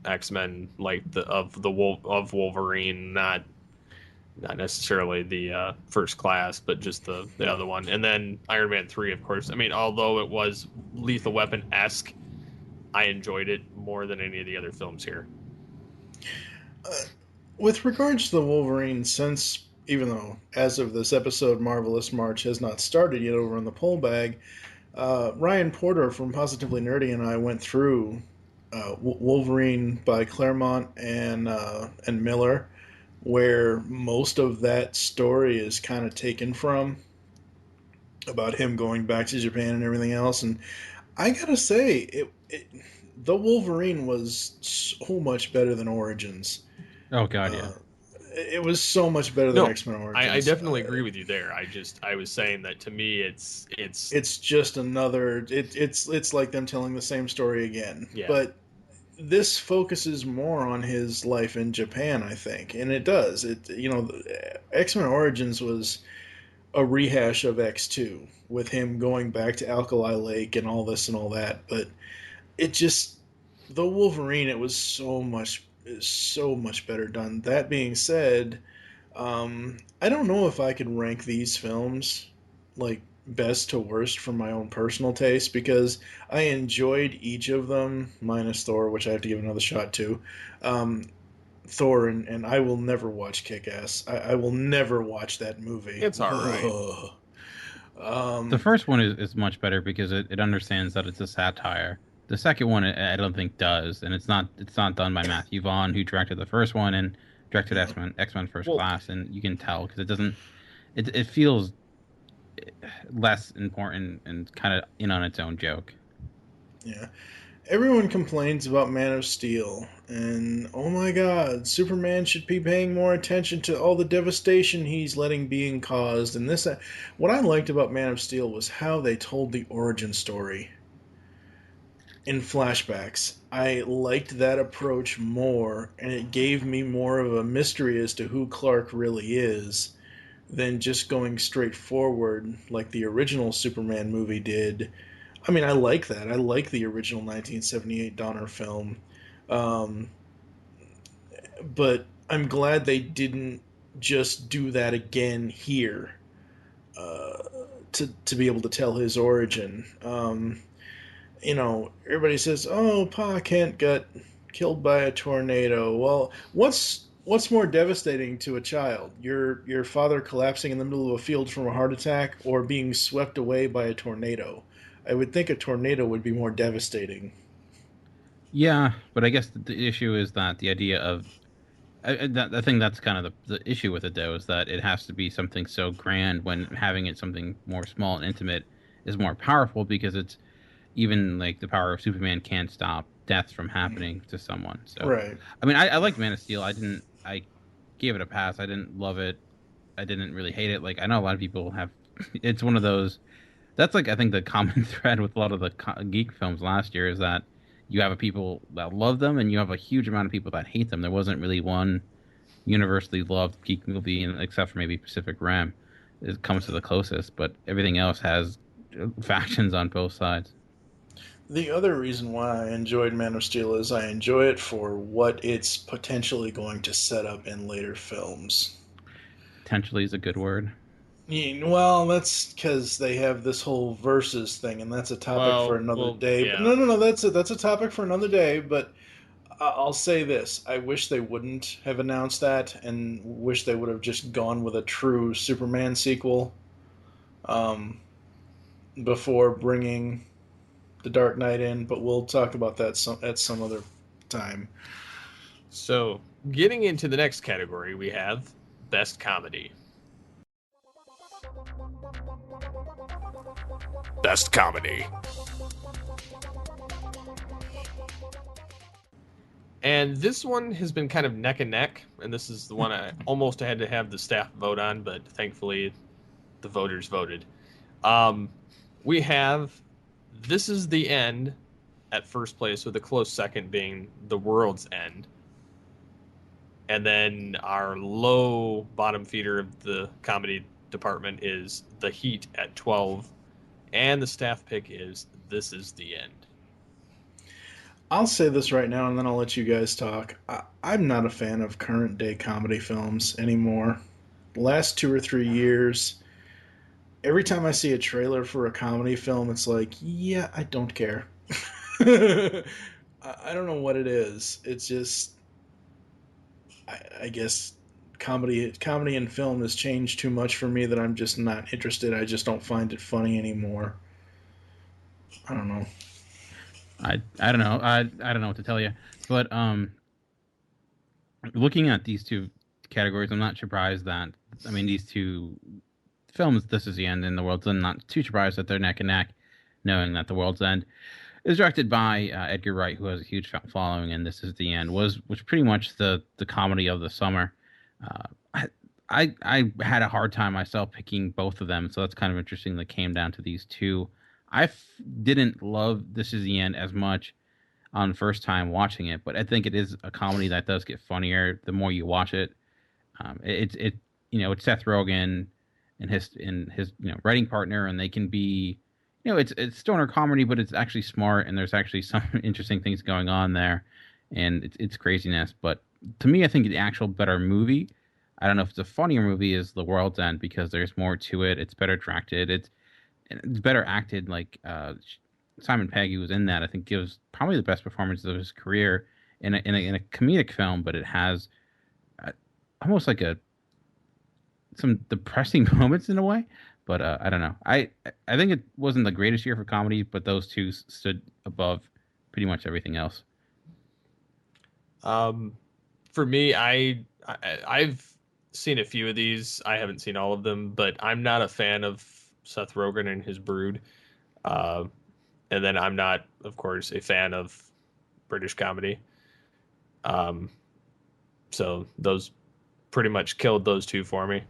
X-Men, like of Wolverine, not necessarily the First Class, but just the other one. And then Iron Man 3, of course. I mean, although it was Lethal Weapon-esque, I enjoyed it more than any of the other films here. With regards to the Wolverine, since even though as of this episode, Marvelous March has not started yet over in the poll bag, Ryan Porter from Positively Nerdy and I went through Wolverine by Claremont and Miller, where most of that story is kind of taken from, about him going back to Japan and everything else. And I gotta say, the Wolverine was so much better than Origins. Oh God, yeah. It was so much better than No, X-Men I Origins. definitely agree with you there. I was saying that to me, It's just another. It's like them telling the same story again. Yeah. But this focuses more on his life in Japan, I think, and it does. X-Men Origins was a rehash of X2 with him going back to Alkali Lake and all this and all that. But it just the Wolverine, it was so much better done. That being said, I don't know if I could rank these films like best to worst from my own personal taste, because I enjoyed each of them, minus Thor, which I have to give another shot to. Thor, and I will never watch Kick-Ass. I will never watch that movie. It's all right. The first one is much better because it understands that it's a satire. The second one I don't think does, and it's not done by Matthew Vaughn, who directed the first one and directed X-Men First Class, and you can tell because it feels less important and kind of in on its own joke. Yeah. Everyone complains about Man of Steel, and oh my god, Superman should be paying more attention to all the devastation he's letting being caused. And this, what I liked about Man of Steel was how they told the origin story in flashbacks. I liked that approach more, and it gave me more of a mystery as to who Clark really is than just going straight forward like the original Superman movie did. I mean, I like that. I like the original 1978 Donner film. Um, but I'm glad they didn't just do that again here, uh, to be able to tell his origin. Everybody says, "Oh, Pa Kent got killed by a tornado." Well, what's more devastating to a child? Your father collapsing in the middle of a field from a heart attack, or being swept away by a tornado? I would think a tornado would be more devastating. Yeah, but I guess the issue is that the idea of I think that's kind of the issue with it, though, is that it has to be something so grand when having it something more small and intimate is more powerful, because it's even like the power of Superman can't stop death from happening to someone. So, Right. I mean, I liked Man of Steel. I gave it a pass. I didn't love it. I didn't really hate it. Like, I know a lot of people have. It's one of those. That's like I think the common thread with a lot of the geek films last year is that you have a people that love them and you have a huge amount of people that hate them. There wasn't really one universally loved geek movie, except for maybe Pacific Rim. It comes to the closest, but everything else has factions on both sides. The other reason why I enjoyed Man of Steel is I enjoy it for what it's potentially going to set up in later films. Potentially is a good word. Yeah, well, that's because they have this whole versus thing, and that's a topic for another day. Yeah. But no, that's a topic for another day. But I'll say this: I wish they wouldn't have announced that, and wish they would have just gone with a true Superman sequel, before bringing the Dark Knight in. But we'll talk about that at some other time. So, getting into the next category, we have Best Comedy. Best Comedy. And this one has been kind of neck and neck, and this is the one I almost had to have the staff vote on, but thankfully the voters voted. We have This Is the End at first place, with a close second being The World's End. And then our low bottom feeder of the comedy department is The Heat at 12, and the staff pick is This Is the End. I'll say this right now, and then I'll let you guys talk. I'm not a fan of current day comedy films anymore. The last 2 or 3 years, every time I see a trailer for a comedy film, it's like, yeah, I don't care. I don't know what it is. It's just, I guess comedy and film has changed too much for me that I'm just not interested. I just don't find it funny anymore. I don't know. I don't know. I don't know what to tell you. But looking at these two categories, I'm not surprised that these two films, This Is the End and The World's End, not too surprised that they're neck and neck, knowing that The World's End is directed by Edgar Wright, who has a huge following, and This Is the End was pretty much the comedy of the summer. I had a hard time myself picking both of them, so that's kind of interesting that came down to these two. Didn't love This Is the End as much on the first time watching it, but I think it is a comedy that does get funnier the more you watch it. It's Seth Rogen and his writing partner, and they can be, it's stoner comedy, but it's actually smart, and there's actually some interesting things going on there, and it's craziness. But to me, I think the actual better movie, I don't know if it's a funnier movie, is The World's End, because there's more to it. It's better directed. It's better acted. Like Simon Pegg, who was in that, I think gives probably the best performance of his career in a comedic film, but it has almost like some depressing moments in a way. But I don't know. I think it wasn't the greatest year for comedy, but those two stood above pretty much everything else. For me, I've seen a few of these. I haven't seen all of them, but I'm not a fan of Seth Rogen and his Brood. And then I'm not, of course, a fan of British comedy. So those pretty much killed those two for me.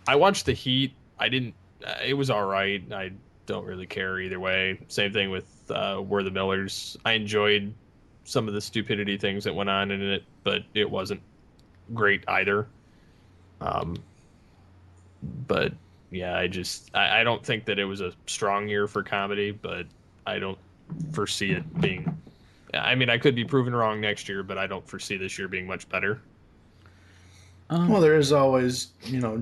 I watched The Heat. It was all right. I don't really care either way. Same thing with We're the Millers. I enjoyed some of the stupidity things that went on in it, but it wasn't great either. But yeah, I don't think that it was a strong year for comedy, but I don't foresee it being. I could be proven wrong next year, but I don't foresee this year being much better. Well, there is always,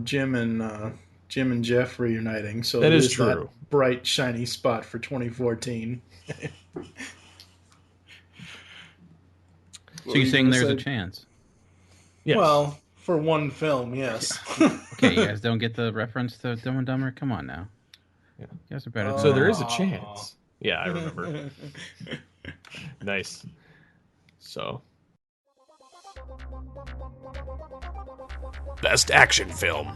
Jim and Jeff reuniting, so that it is is true. That bright, shiny spot for 2014. So you're saying there's a chance? Yes. Well, for one film, yes. Okay, you guys don't get the reference to Dumb and Dumber? Come on now. Yeah. You guys are better than So that. there is a chance. Yeah, I remember. Nice. So. Best action film.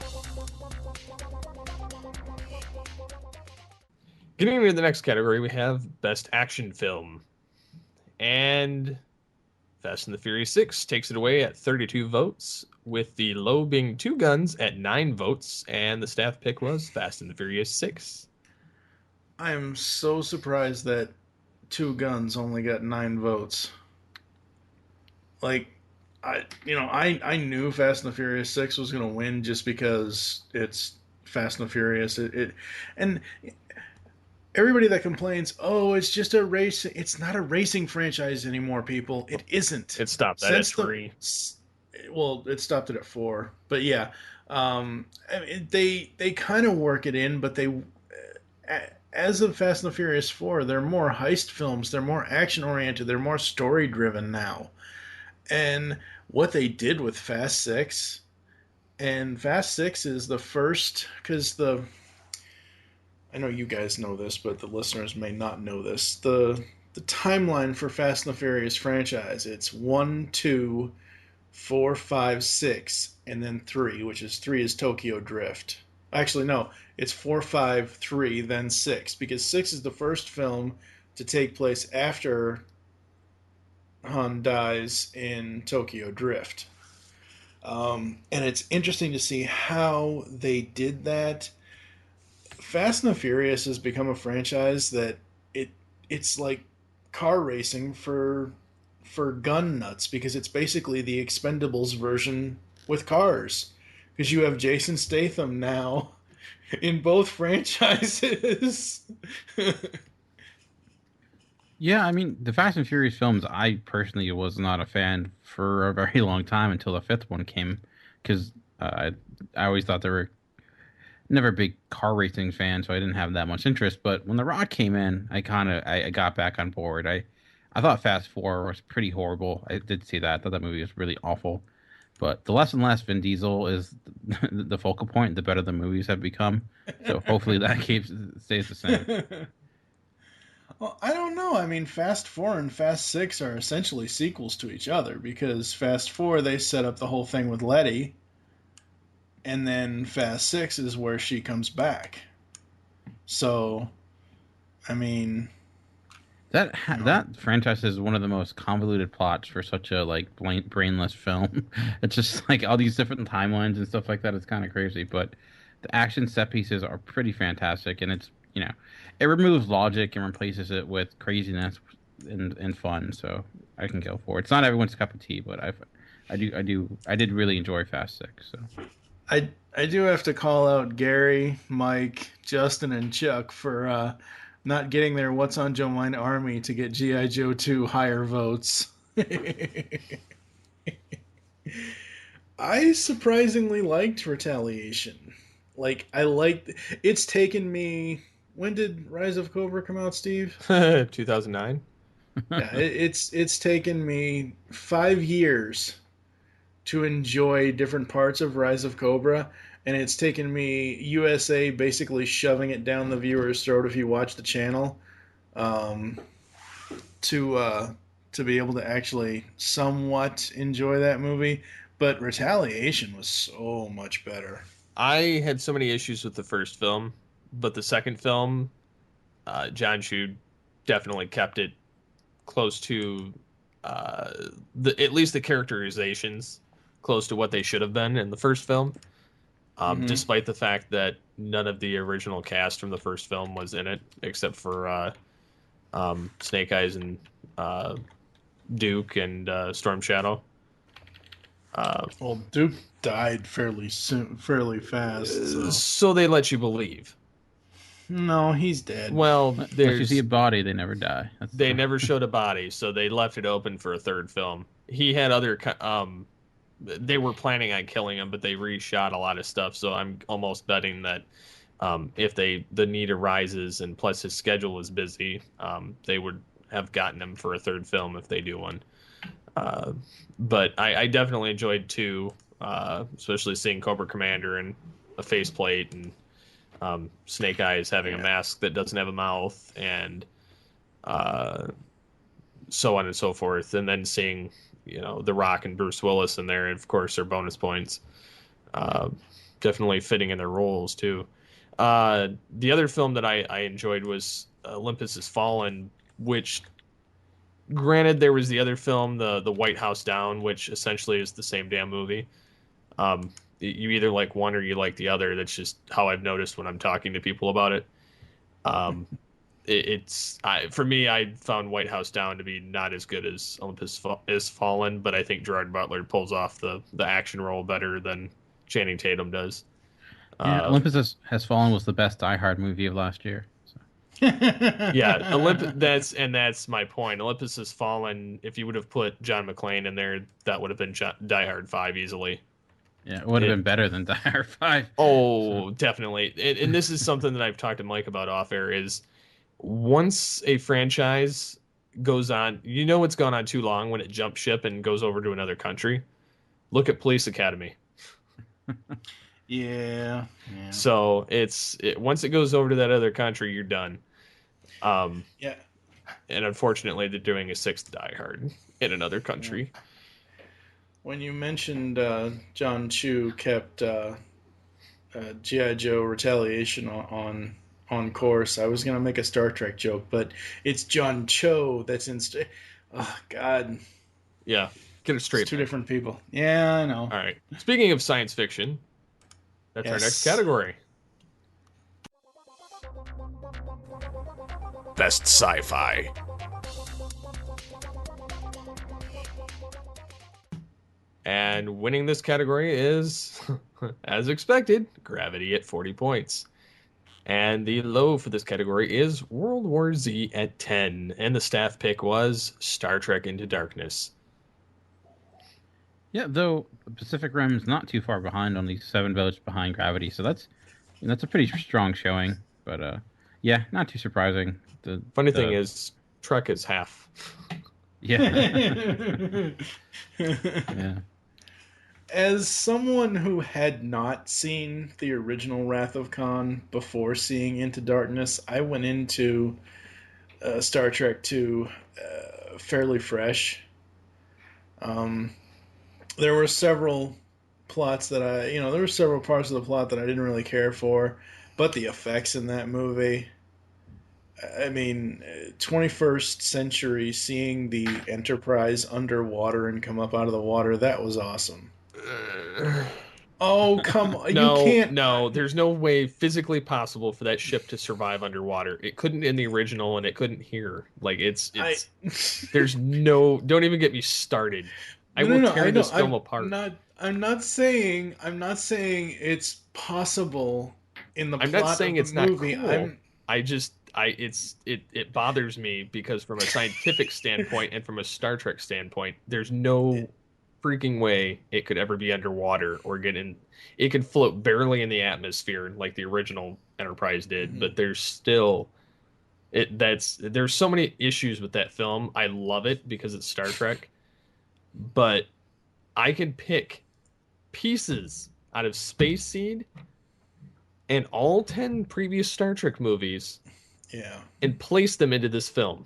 Getting into the next category, we have Best Action Film. And Fast and the Furious 6 takes it away at 32 votes, with the low being Two Guns at 9 votes, and the staff pick was Fast and the Furious 6. I am so surprised that Two Guns only got 9 votes. Like, I knew Fast and the Furious 6 was going to win just because it's Fast and the Furious. And everybody that complains, oh, it's just a race. It's not a racing franchise anymore, people. It isn't. It stopped at 3. Well, it stopped it at 4. But yeah, they kind of work it in, but as of Fast and the Furious 4, they're more heist films. They're more action oriented. They're more story driven now. And what they did with Fast 6, and Fast 6 is the first, because I know you guys know this, but the listeners may not know this. The timeline for Fast and the Furious franchise, it's 1, 2, 4, 5, 6, and then 3, which is 3 is Tokyo Drift. Actually, no, it's 4, 5, 3, then 6, because 6 is the first film to take place after Han dies in Tokyo Drift. And it's interesting to see how they did that. Fast and the Furious has become a franchise that it's like car racing for gun nuts, because it's basically the Expendables version with cars. because you have Jason Statham now in both franchises. Yeah, I mean, the Fast and Furious films, I personally was not a fan for a very long time until the fifth one came, because I always thought they were never a big car racing fan, so I didn't have that much interest. But when The Rock came in, I got back on board. I thought Fast Four was pretty horrible. I did see that. I thought that movie was really awful. But the less and less Vin Diesel is the focal point, the better the movies have become. So hopefully that stays the same. Well, I don't know. I mean, Fast 4 and Fast 6 are essentially sequels to each other because Fast 4, they set up the whole thing with Letty, and then Fast 6 is where she comes back. So, I mean, That franchise is one of the most convoluted plots for such a brainless film. It's just like all these different timelines and stuff like that. It's kind of crazy, but the action set pieces are pretty fantastic, and it's it removes logic and replaces it with craziness and fun. So I can go for it. It's not everyone's cup of tea, but I did really enjoy Fast Six. So I do have to call out Gary, Mike, Justin, and Chuck for not getting their What's on Joe Mind Army to get G.I. Joe 2 higher votes. I surprisingly liked Retaliation. Like, it's taken me. When did Rise of Cobra come out, Steve? 2009. Yeah, it's taken me 5 years to enjoy different parts of Rise of Cobra, and it's taken me USA basically shoving it down the viewer's throat if you watch the channel, to be able to actually somewhat enjoy that movie. But Retaliation was so much better. I had so many issues with the first film, but the second film, John Chu definitely kept it close to at least the characterizations close to what they should have been in the first film. Despite the fact that none of the original cast from the first film was in it, except for Snake Eyes and Duke and Storm Shadow. Well, Duke died fairly fast. So they let you believe. No, he's dead. Well, once you see a body, they never die. They never showed a body, so they left it open for a third film. He had other. They were planning on killing him, but they reshot a lot of stuff. So I'm almost betting that if the need arises, and plus his schedule was busy, they would have gotten him for a third film if they do one. But I definitely enjoyed 2, especially seeing Cobra Commander and a faceplate and Snake Eyes having a mask that doesn't have a mouth, and so on and so forth. And then seeing, The Rock and Bruce Willis in there, and of course their bonus points, definitely fitting in their roles too. The other film that I enjoyed was Olympus Has Fallen, which, granted, there was the other film, the White House Down, which essentially is the same damn movie. You either like one or you like the other. That's just how I've noticed when I'm talking to people about it. For me, I found White House Down to be not as good as Olympus Has Fallen, but I think Gerard Butler pulls off the action role better than Channing Tatum does. Yeah, Olympus Has Fallen was the best Die Hard movie of last year. So. Yeah, that's my point. Olympus Has Fallen. If you would have put John McClane in there, that would have been Die Hard 5 easily. Yeah, it would have been better than Die Hard 5. Oh, so. Definitely. And this is something that I've talked to Mike about off air, is once a franchise goes on, it's gone on too long when it jumps ship and goes over to another country. Look at Police Academy. Yeah. So once it goes over to that other country, you're done. Yeah. And unfortunately, they're doing a 6th Die Hard in another country. Yeah. When you mentioned John Chu kept G.I. Joe Retaliation on course, I was going to make a Star Trek joke, but it's John Cho that's in... Oh, God. Yeah, get it straight. It's 2 different people. Yeah, I know. All right. Speaking of science fiction, that's our next category. Best Sci-Fi. And winning this category is as expected, Gravity at 40 points. And the low for this category is World War Z at 10. And the staff pick was Star Trek Into Darkness. Yeah, though Pacific Rim's not too far behind, only 7 votes behind Gravity, so that's a pretty strong showing. But yeah, not too surprising. Funny thing is, Trek is half. Yeah. Yeah. As someone who had not seen the original Wrath of Khan before seeing Into Darkness, I went into Star Trek 2 fairly fresh. There were several plots that there were several parts of the plot that I didn't really care for, but the effects in that movie, I mean, 21st century, seeing the Enterprise underwater and come up out of the water, that was awesome. Oh, come on. No, you can't. No, there's no way physically possible for that ship to survive underwater. It couldn't in the original, and it couldn't here. Like, there's no, don't even get me started. I will tear this film apart. I'm not saying it's possible in the I'm plot not saying of it's the movie. not cool. It bothers me because from a scientific standpoint and from a Star Trek standpoint, there's no freaking way it could ever be underwater or get in. It could float barely in the atmosphere like the original Enterprise did, but there's still there's so many issues with that film. I love it because it's Star Trek, but I can pick pieces out of Space Seed and all 10 previous Star Trek movies, and place them into this film.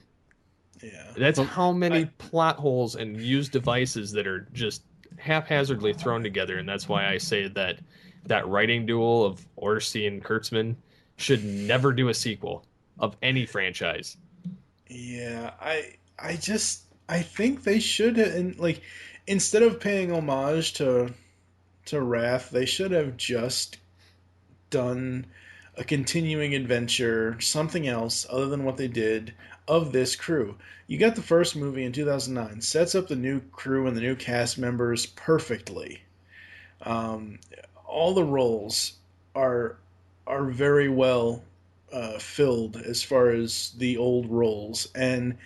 Yeah. That's how many plot holes and used devices that are just haphazardly thrown together, and that's why I say that writing duel of Orsi and Kurtzman should never do a sequel of any franchise. Yeah, I think they should have, like, instead of paying homage to Wrath, they should have just done a continuing adventure, something else other than what they did of this crew. You got the first movie in 2009, sets up the new crew and the new cast members perfectly. All the roles are very well filled as far as the old roles, and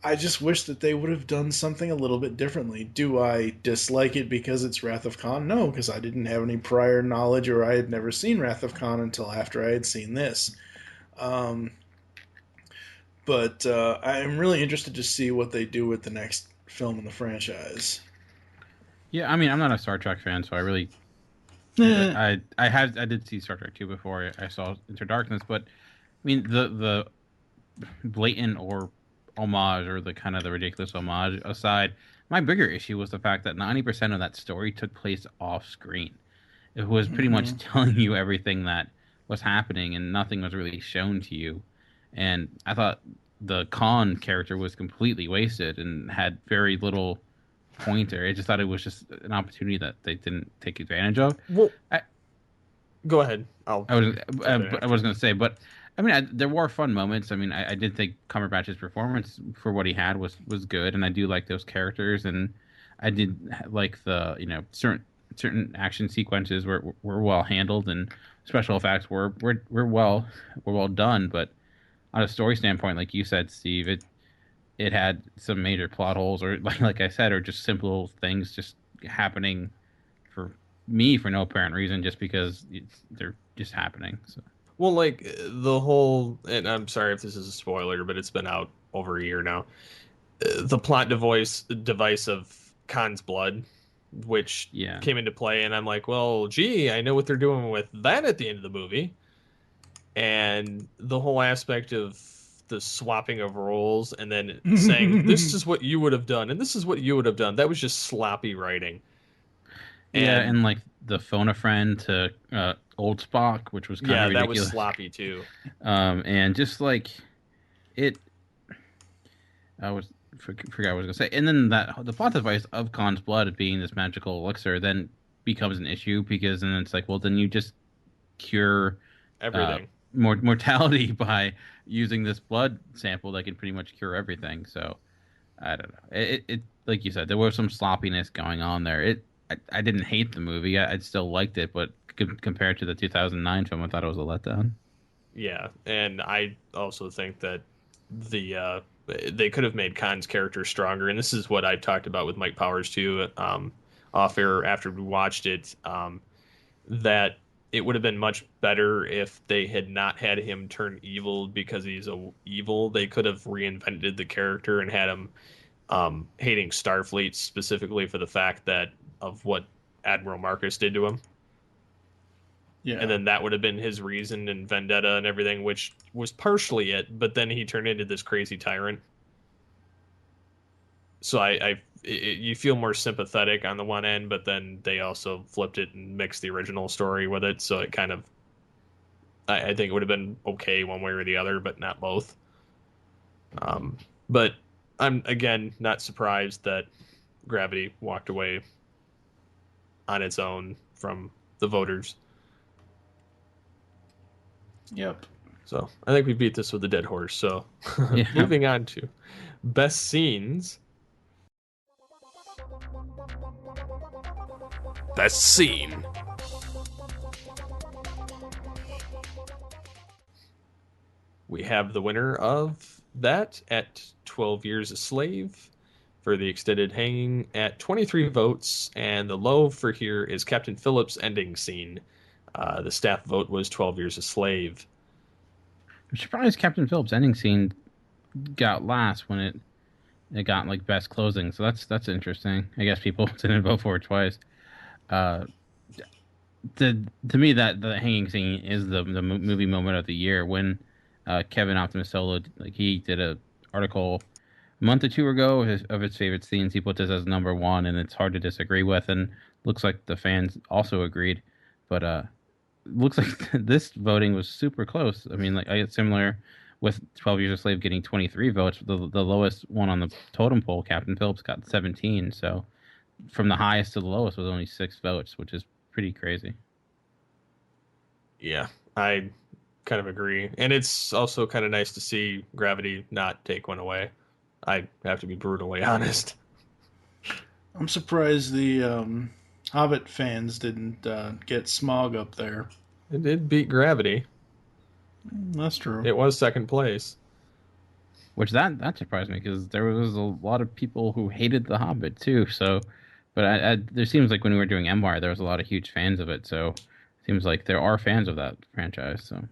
I just wish that they would have done something a little bit differently. Do I dislike it because it's Wrath of Khan? No, because I didn't have any prior knowledge, or I had never seen Wrath of Khan until after I had seen this. But I'm really interested to see what they do with the next film in the franchise. Yeah, I mean, I'm not a Star Trek fan, so I really, I did see Star Trek 2 before I saw Into Darkness, but I mean, the blatant or homage or the kind of the ridiculous homage aside, my bigger issue was the fact that 90% of that story took place off screen. It was pretty much telling you everything that was happening, and nothing was really shown to you. And I thought the Khan character was completely wasted and had very little pointer. I just thought it was just an opportunity that they didn't take advantage of. Well, go ahead. I was going to say, but I mean, there were fun moments. I mean, I did think Cumberbatch's performance for what he had was good, and I do like those characters, and I did like the certain action sequences were well handled, and special effects were well done. But on a story standpoint, like you said, Steve, it had some major plot holes, or like I said, or just simple things just happening for me for no apparent reason, just because they're just happening. So. Well, like the whole, and I'm sorry if this is a spoiler, but it's been out over a year now. The plot device of Khan's blood, which came into play, and I'm like, well, gee, I know what they're doing with that at the end of the movie. And the whole aspect of the swapping of roles and then saying, this is what you would have done, and this is what you would have done. That was just sloppy writing. And like the phone a friend to old Spock, which was kind of ridiculous. That was sloppy too. And just like it, forgot what I was gonna say. And then the plot device of Khan's blood being this magical elixir then becomes an issue, because then it's like, well, then you just cure everything, mortality by using this blood sample that can pretty much cure everything. So I don't know. It like you said, there was some sloppiness going on there. I didn't hate the movie. I still liked it, but compared to the 2009 film, I thought it was a letdown. Yeah, and I also think that they could have made Khan's character stronger, and this is what I talked about with Mike Powers too, off air after we watched it. That it would have been much better if they had not had him turn evil because he's evil. They could have reinvented the character and had him hating Starfleet specifically for the fact that of what Admiral Marcus did to him. Yeah. And then that would have been his reason and vendetta and everything, which was partially it. But then he turned into this crazy tyrant. So you feel more sympathetic on the one end, but then they also flipped it and mixed the original story with it. So it kind of, I think it would have been okay one way or the other, but not both. But I'm, again, not surprised that Gravity walked away on its own from the voters. Yep. So I think we beat this with a dead horse. So Yeah. moving on to best scenes. Best scene. We have the winner of that at 12 Years a Slave for the extended hanging at 23 votes. And the low for here is Captain Phillips' ending scene. The staff vote was 12 Years a Slave. I'm surprised Captain Phillips' ending scene got last when it got like best closing. So that's interesting. I guess people didn't vote for it twice. To me, that the hanging scene is the movie moment of the year when Kevin Optimus Solo, like, he did a article a month or two ago of his favorite scenes. He put this as number one, and it's hard to disagree with. And looks like the fans also agreed, but looks like this voting was super close. I mean, like, I get similar with 12 Years a Slave getting 23 votes. The lowest one on the totem pole, Captain Phillips, got 17. So from the highest to the lowest was only 6 votes, which is pretty crazy. Yeah, I kind of agree. And it's also kind of nice to see Gravity not take one away. I have to be brutally honest. I'm surprised the Hobbit fans didn't get Smog up there. It did beat Gravity. That's true. It was second place. Which that surprised me because there was a lot of people who hated The Hobbit too. So, but there seems like when we were doing Empire, there was a lot of huge fans of it. So, it seems like there are fans of that franchise. So,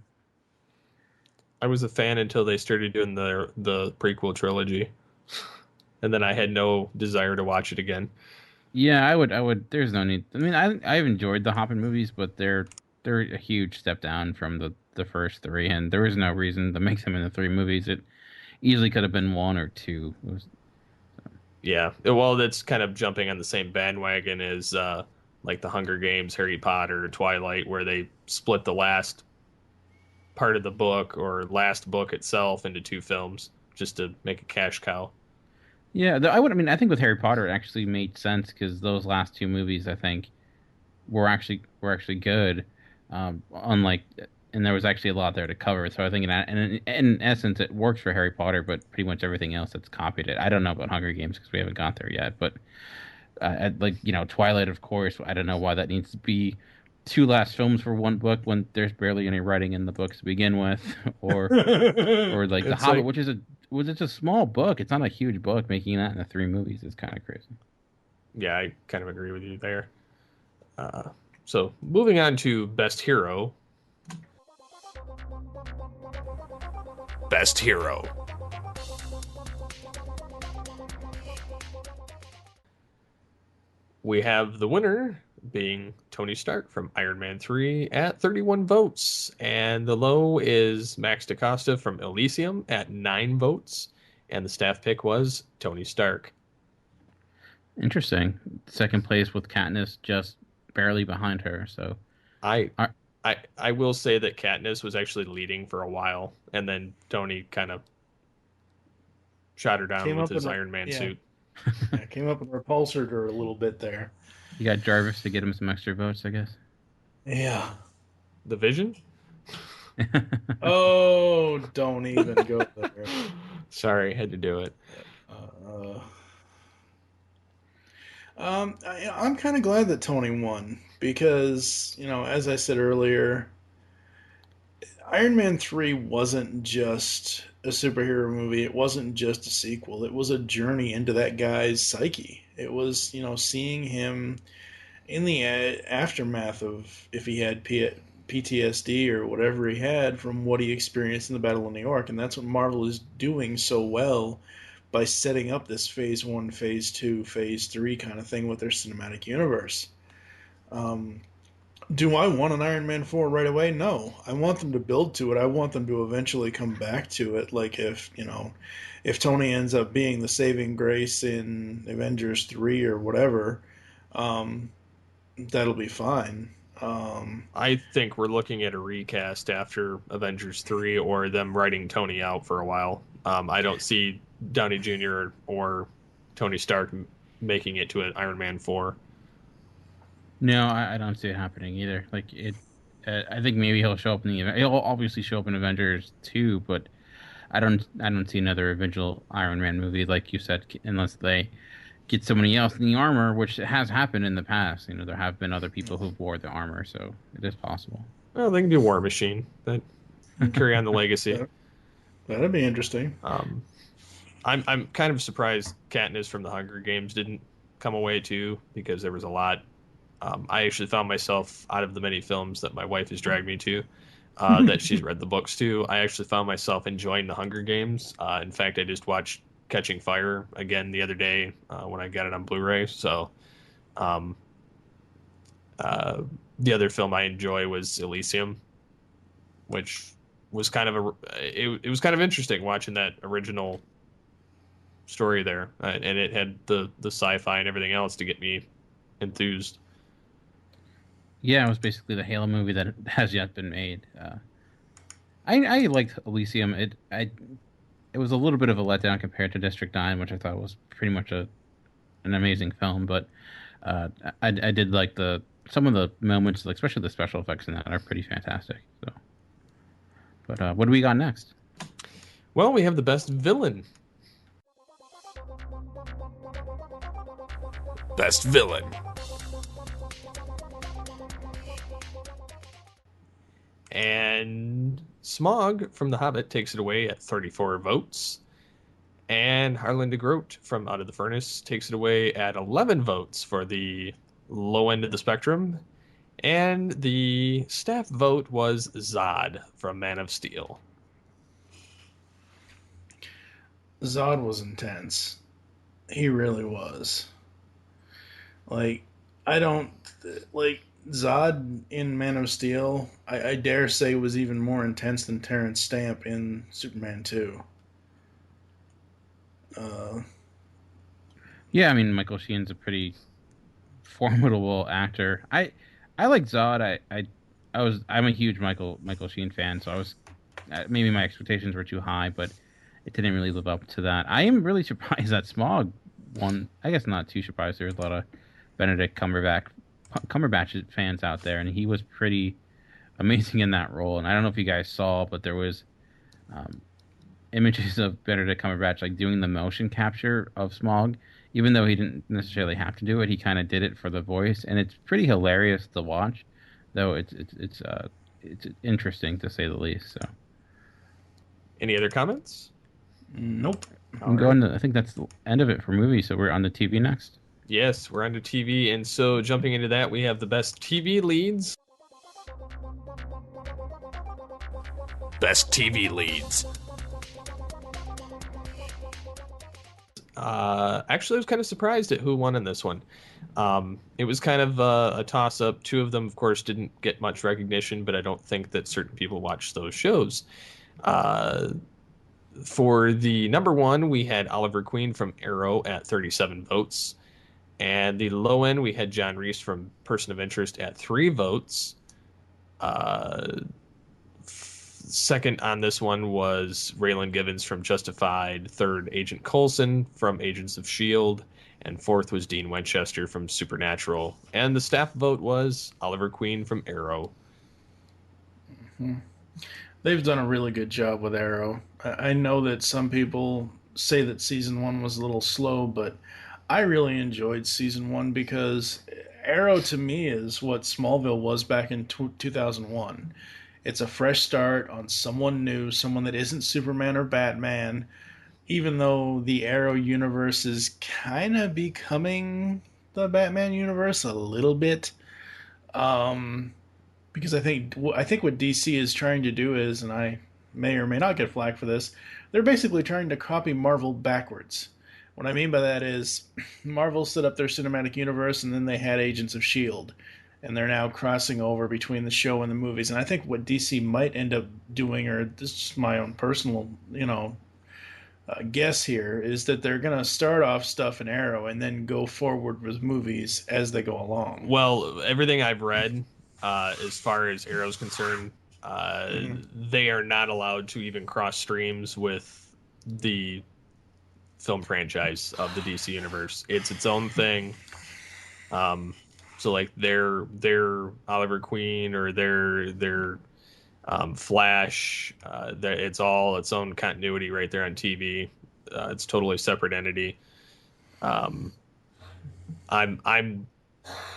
I was a fan until they started doing the prequel trilogy, and then I had no desire to watch it again. yeah, I would. There's no need. I mean, I've enjoyed the Hobbit movies, but they're a huge step down from the first 3, and there was no reason to make them into 3 movies. It easily could have been 1 or 2. It was, Yeah, well, that's kind of jumping on the same bandwagon as like the Hunger Games, Harry Potter, Twilight, where they split the last part of the book or last book itself into 2 films just to make a cash cow. yeah, I think with Harry Potter, it actually made sense because those last 2 movies, I think, were actually good. Unlike, and there was actually a lot there to cover. So I think in essence, it works for Harry Potter, but pretty much everything else that's copied it. I don't know about Hunger Games because we haven't got there yet, but like, Twilight, of course. I don't know why that needs to be 2 last films for 1 book when there's barely any writing in the books to begin with, or like The Hobbit, which is a small book. It's not a huge book. Making that into 3 movies is kind of crazy. Yeah, I kind of agree with you there. So moving on to Best Hero. Best hero. We have the winner being Tony Stark from Iron Man 3 at 31 votes. And the low is Max DaCosta from Elysium at 9 votes. And the staff pick was Tony Stark. Interesting. Second place with Katniss just barely behind her. So I will say that Katniss was actually leading for a while, and then Tony kind of shot her down with his Iron Man suit. Yeah, came up and repulsed her a little bit there. You got Jarvis to get him some extra votes, I guess. Yeah. The Vision? Oh, don't even go there. Sorry, had to do it. I'm kind of glad that Tony won because, as I said earlier, Iron Man 3 wasn't just a superhero movie. It wasn't just a sequel. It was a journey into that guy's psyche. It was, seeing him in the aftermath of if he had PTSD or whatever he had from what he experienced in the Battle of New York. And that's what Marvel is doing so well by setting up this phase one, phase two, phase three kind of thing with their cinematic universe. Um, do I want an Iron Man 4 right away? No. I want them to build to it. I want them to eventually come back to it. Like if Tony ends up being the saving grace in Avengers 3 or whatever, um, that'll be fine. I think we're looking at a recast after Avengers 3 or them writing Tony out for a while. I don't see Downey Jr. or Tony Stark making it to an Iron Man 4. No, I don't see it happening either. Like it, I think maybe he'll show up in the event. He'll obviously show up in Avengers 2, but I don't see another eventual Iron Man movie like you said, unless they get somebody else in the armor, which has happened in the past. There have been other people who've wore the armor, so it is possible. Well, they can do War Machine. That carry on the legacy. That'd be interesting. I'm kind of surprised Katniss from the Hunger Games didn't come away too, because there was a lot. I actually found myself, out of the many films that my wife has dragged me to, that she's read the books to, I actually found myself enjoying the Hunger Games. In fact, I just watched Catching Fire again the other day when I got it on Blu-ray. So, the other film I enjoy was Elysium, which was kind of it was kind of interesting watching that original story there, and it had the sci-fi and everything else to get me enthused. Yeah, it was basically the Halo movie that has yet been made. I liked Elysium. It was a little bit of a letdown compared to District 9, which I thought was pretty much an amazing film. But I did like some of the moments, like especially the special effects in that, are pretty fantastic. So, but what do we got next? Well, we have the best villain. Best villain. And Smaug from The Hobbit takes it away at 34 votes. And Harlan de Groot from Out of the Furnace takes it away at 11 votes for the low end of the spectrum. And the staff vote was Zod from Man of Steel. Zod was intense. He really was. Like, I don't like Zod in Man of Steel. I dare say was even more intense than Terrence Stamp in Superman 2. Yeah, I mean Michael Sheen's a pretty formidable actor. I like Zod. I'm a huge Michael Sheen fan, so I was maybe my expectations were too high, but it didn't really live up to that. I am really surprised that Smaug won. I guess not too surprised. There's a lot of Benedict Cumberbatch fans out there, and he was pretty amazing in that role. And I don't know if you guys saw, but there was images of Benedict Cumberbatch like doing the motion capture of Smaug, even though he didn't necessarily have to do it. He kind of did it for the voice, and it's pretty hilarious to watch. Though it's interesting to say the least. So, any other comments? Nope. I'm going to. I think that's the end of it for movies. So we're on the TV next. Yes, we're on to TV, and so jumping into that, we have the best TV leads. Best TV leads. Actually, I was kind of surprised at who won in this one. It was kind of a toss-up. Two of them, of course, didn't get much recognition, but I don't think that certain people watched those shows. For the number one, we had Oliver Queen from Arrow at 37 votes. And the low end, we had John Reese from Person of Interest at 3 votes. Second on this one was Raylan Givens from Justified. Third, Agent Coulson from Agents of S.H.I.E.L.D. And fourth was Dean Winchester from Supernatural. And the staff vote was Oliver Queen from Arrow. Mm-hmm. They've done a really good job with Arrow. I know that some people say that season 1 was a little slow, but I really enjoyed season one because Arrow to me is what Smallville was back in 2001. It's a fresh start on someone new, someone that isn't Superman or Batman, even though the Arrow universe is kind of becoming the Batman universe a little bit. Um, because I think what DC is trying to do is, and I may or may not get flack for this, they're basically trying to copy Marvel backwards. What I mean by that is, Marvel set up their cinematic universe, and then they had Agents of Shield, and they're now crossing over between the show and the movies. And I think what DC might end up doing, or this is my own personal, guess here, is that they're gonna start off stuff in Arrow and then go forward with movies as they go along. Well, everything I've read, as far as Arrow's concerned, they are not allowed to even cross streams with the film franchise of the DC universe. It's its own thing. So like their Oliver Queen or their Flash, it's all its own continuity right there on TV. It's totally separate entity. I'm in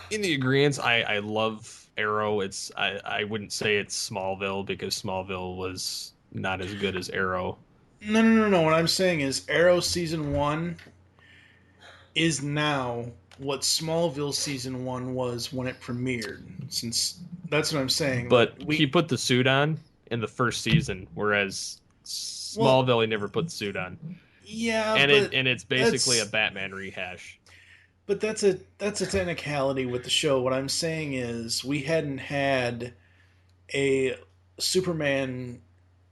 the agreement. I love Arrow. I wouldn't say it's Smallville because Smallville was not as good as Arrow. No. What I'm saying is Arrow season one is now what Smallville season one was when it premiered. Since that's what I'm saying. But he put the suit on in the first season, whereas Smallville he never put the suit on. Yeah, and it's basically a Batman rehash. But that's a technicality with the show. What I'm saying is we hadn't had a Superman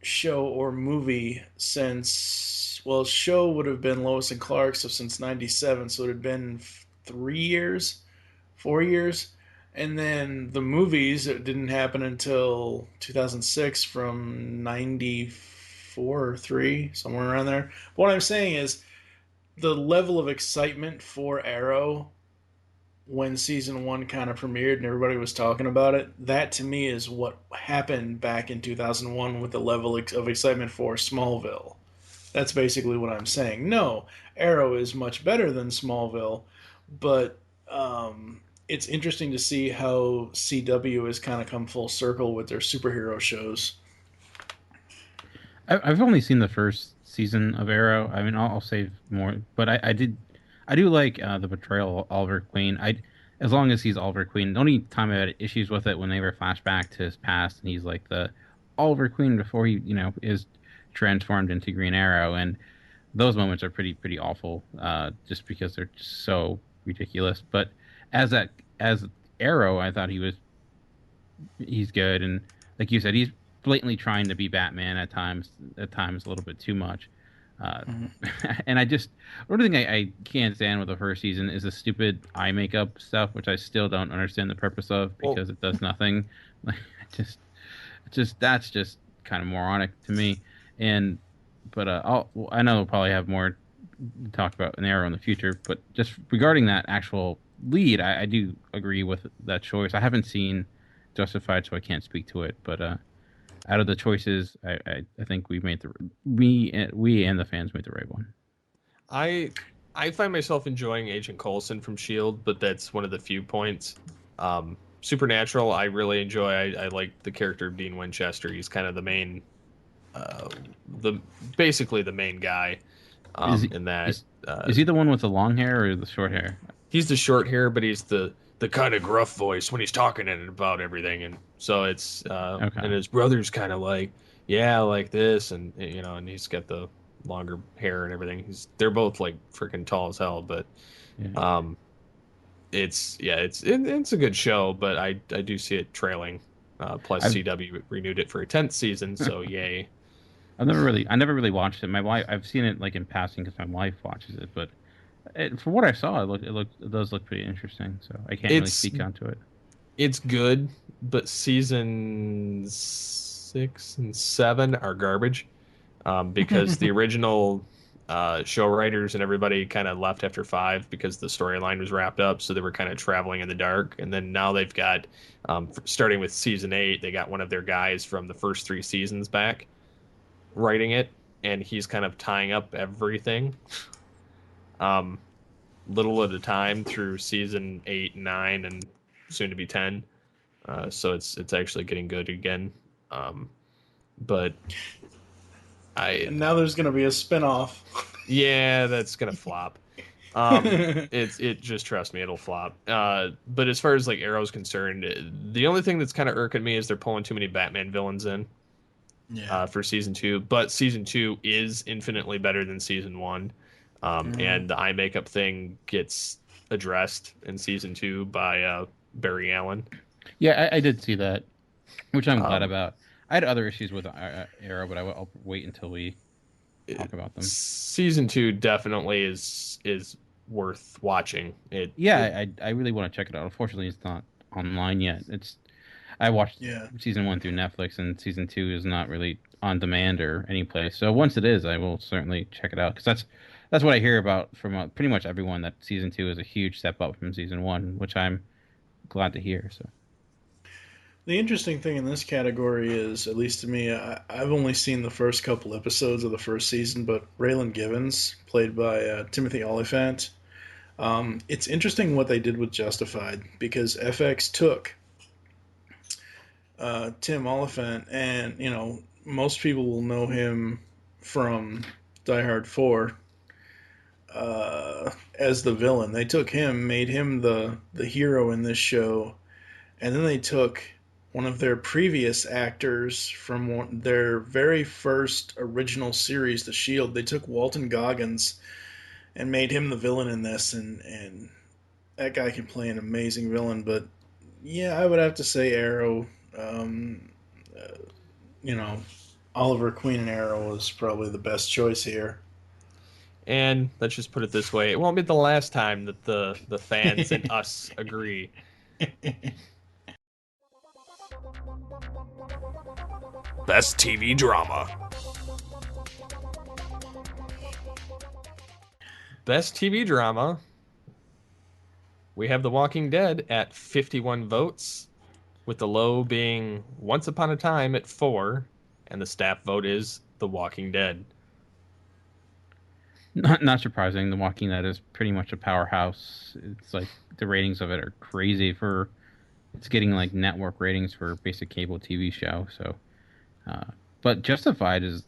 show or movie since, well, show would have been Lois and Clark, so since '97, so it had been 3 years, 4 years, and then the movies, it didn't happen until 2006 from '94 or 3, somewhere around there. But what I'm saying is the level of excitement for Arrow when season one kind of premiered and everybody was talking about it, that to me is what happened back in 2001 with the level of excitement for Smallville. That's basically what I'm saying. No, Arrow is much better than Smallville, but it's interesting to see how CW has kind of come full circle with their superhero shows. I've only seen the first season of Arrow. I mean, I'll save more, but I do like the portrayal of Oliver Queen. As long as he's Oliver Queen. The only time I had issues with it when they were flashback to his past, and he's like the Oliver Queen before he, is transformed into Green Arrow, and those moments are pretty awful, just because they're just so ridiculous. But as Arrow, I thought he's good, and like you said, he's blatantly trying to be Batman at times a little bit too much. And one thing I can't stand with the first season is the stupid eye makeup stuff, which I still don't understand the purpose of because it does nothing. Like, that's just kind of moronic to me. But I know we'll probably have more to talk about in Arrow in the future. But just regarding that actual lead, I do agree with that choice. I haven't seen Justified, so I can't speak to it. But out of the choices, I think we and the fans made the right one. I find myself enjoying Agent Coulson from S.H.I.E.L.D., but that's one of the few points. Supernatural, I really enjoy. I like the character of Dean Winchester. He's kind of the main, basically the main guy in that. Is he the one with the long hair or the short hair? He's the short hair, but he's the kind of gruff voice when he's talking about everything, and so it's okay. And his brother's kind of like this, and and he's got the longer hair and everything. They're both like freaking tall as hell, but it's a good show, but I do see it trailing. Plus CW renewed it for a 10th season, so yay. I never really watched it. My wife, I've seen it like in passing because my wife watches it, but from what I saw, it does look pretty interesting. So I can't really speak onto it. It's good, but seasons 6 and 7 are garbage because the original show writers and everybody kind of left after 5 because the storyline was wrapped up. So they were kind of traveling in the dark. And then now they've got, starting with season 8, they got one of their guys from the first 3 seasons back writing it, and he's kind of tying up everything. little at a time through season 8, 9, and soon to be 10. So it's actually getting good again. But And now there's going to be a spinoff. yeah, that's gonna flop. It just trust me, it'll flop. But as far as like Arrow's concerned, the only thing that's kind of irking me is they're pulling too many Batman villains in Yeah. for season 2. But season 2 is infinitely better than season 1, and the eye makeup thing gets addressed in season 2 by Barry Allen. Yeah, I did see that, which I'm glad Um, about. I had other issues with Arrow, but I'll wait until we talk about them. Season 2 definitely is worth watching. Yeah, I really want to check it out. Unfortunately, it's not online yet. I watched Yeah. season 1 through Netflix, and season 2 is not really on demand or any place. So once it is, I will certainly check it out because that's what I hear about from pretty much everyone, that season 2 is a huge step up from season 1, which I'm glad to hear. So The interesting thing in this category is, at least to me, I've only seen the first couple episodes of the first season, but Raylan Givens, played by Timothy Olyphant, it's interesting what they did with Justified because FX took Tim Oliphant, and most people will know him from Die Hard 4 as the villain. They took him, made him the hero in this show, and then they took one of their previous actors from their very first original series, The Shield. They took Walton Goggins and made him the villain in this, and that guy can play an amazing villain. But yeah, I would have to say Arrow. Um, uh, you know, Oliver Queen and Arrow is probably the best choice here. And let's just put it this way: it won't be the last time that the fans and us agree. Best TV drama. Best TV drama. We have The Walking Dead at 51 votes, with the low being Once Upon a Time at 4, and the staff vote is The Walking Dead. not surprising. The Walking Dead is pretty much a powerhouse. It's like the ratings of it are crazy for. It's getting like network ratings for a basic cable TV show. So, but Justified is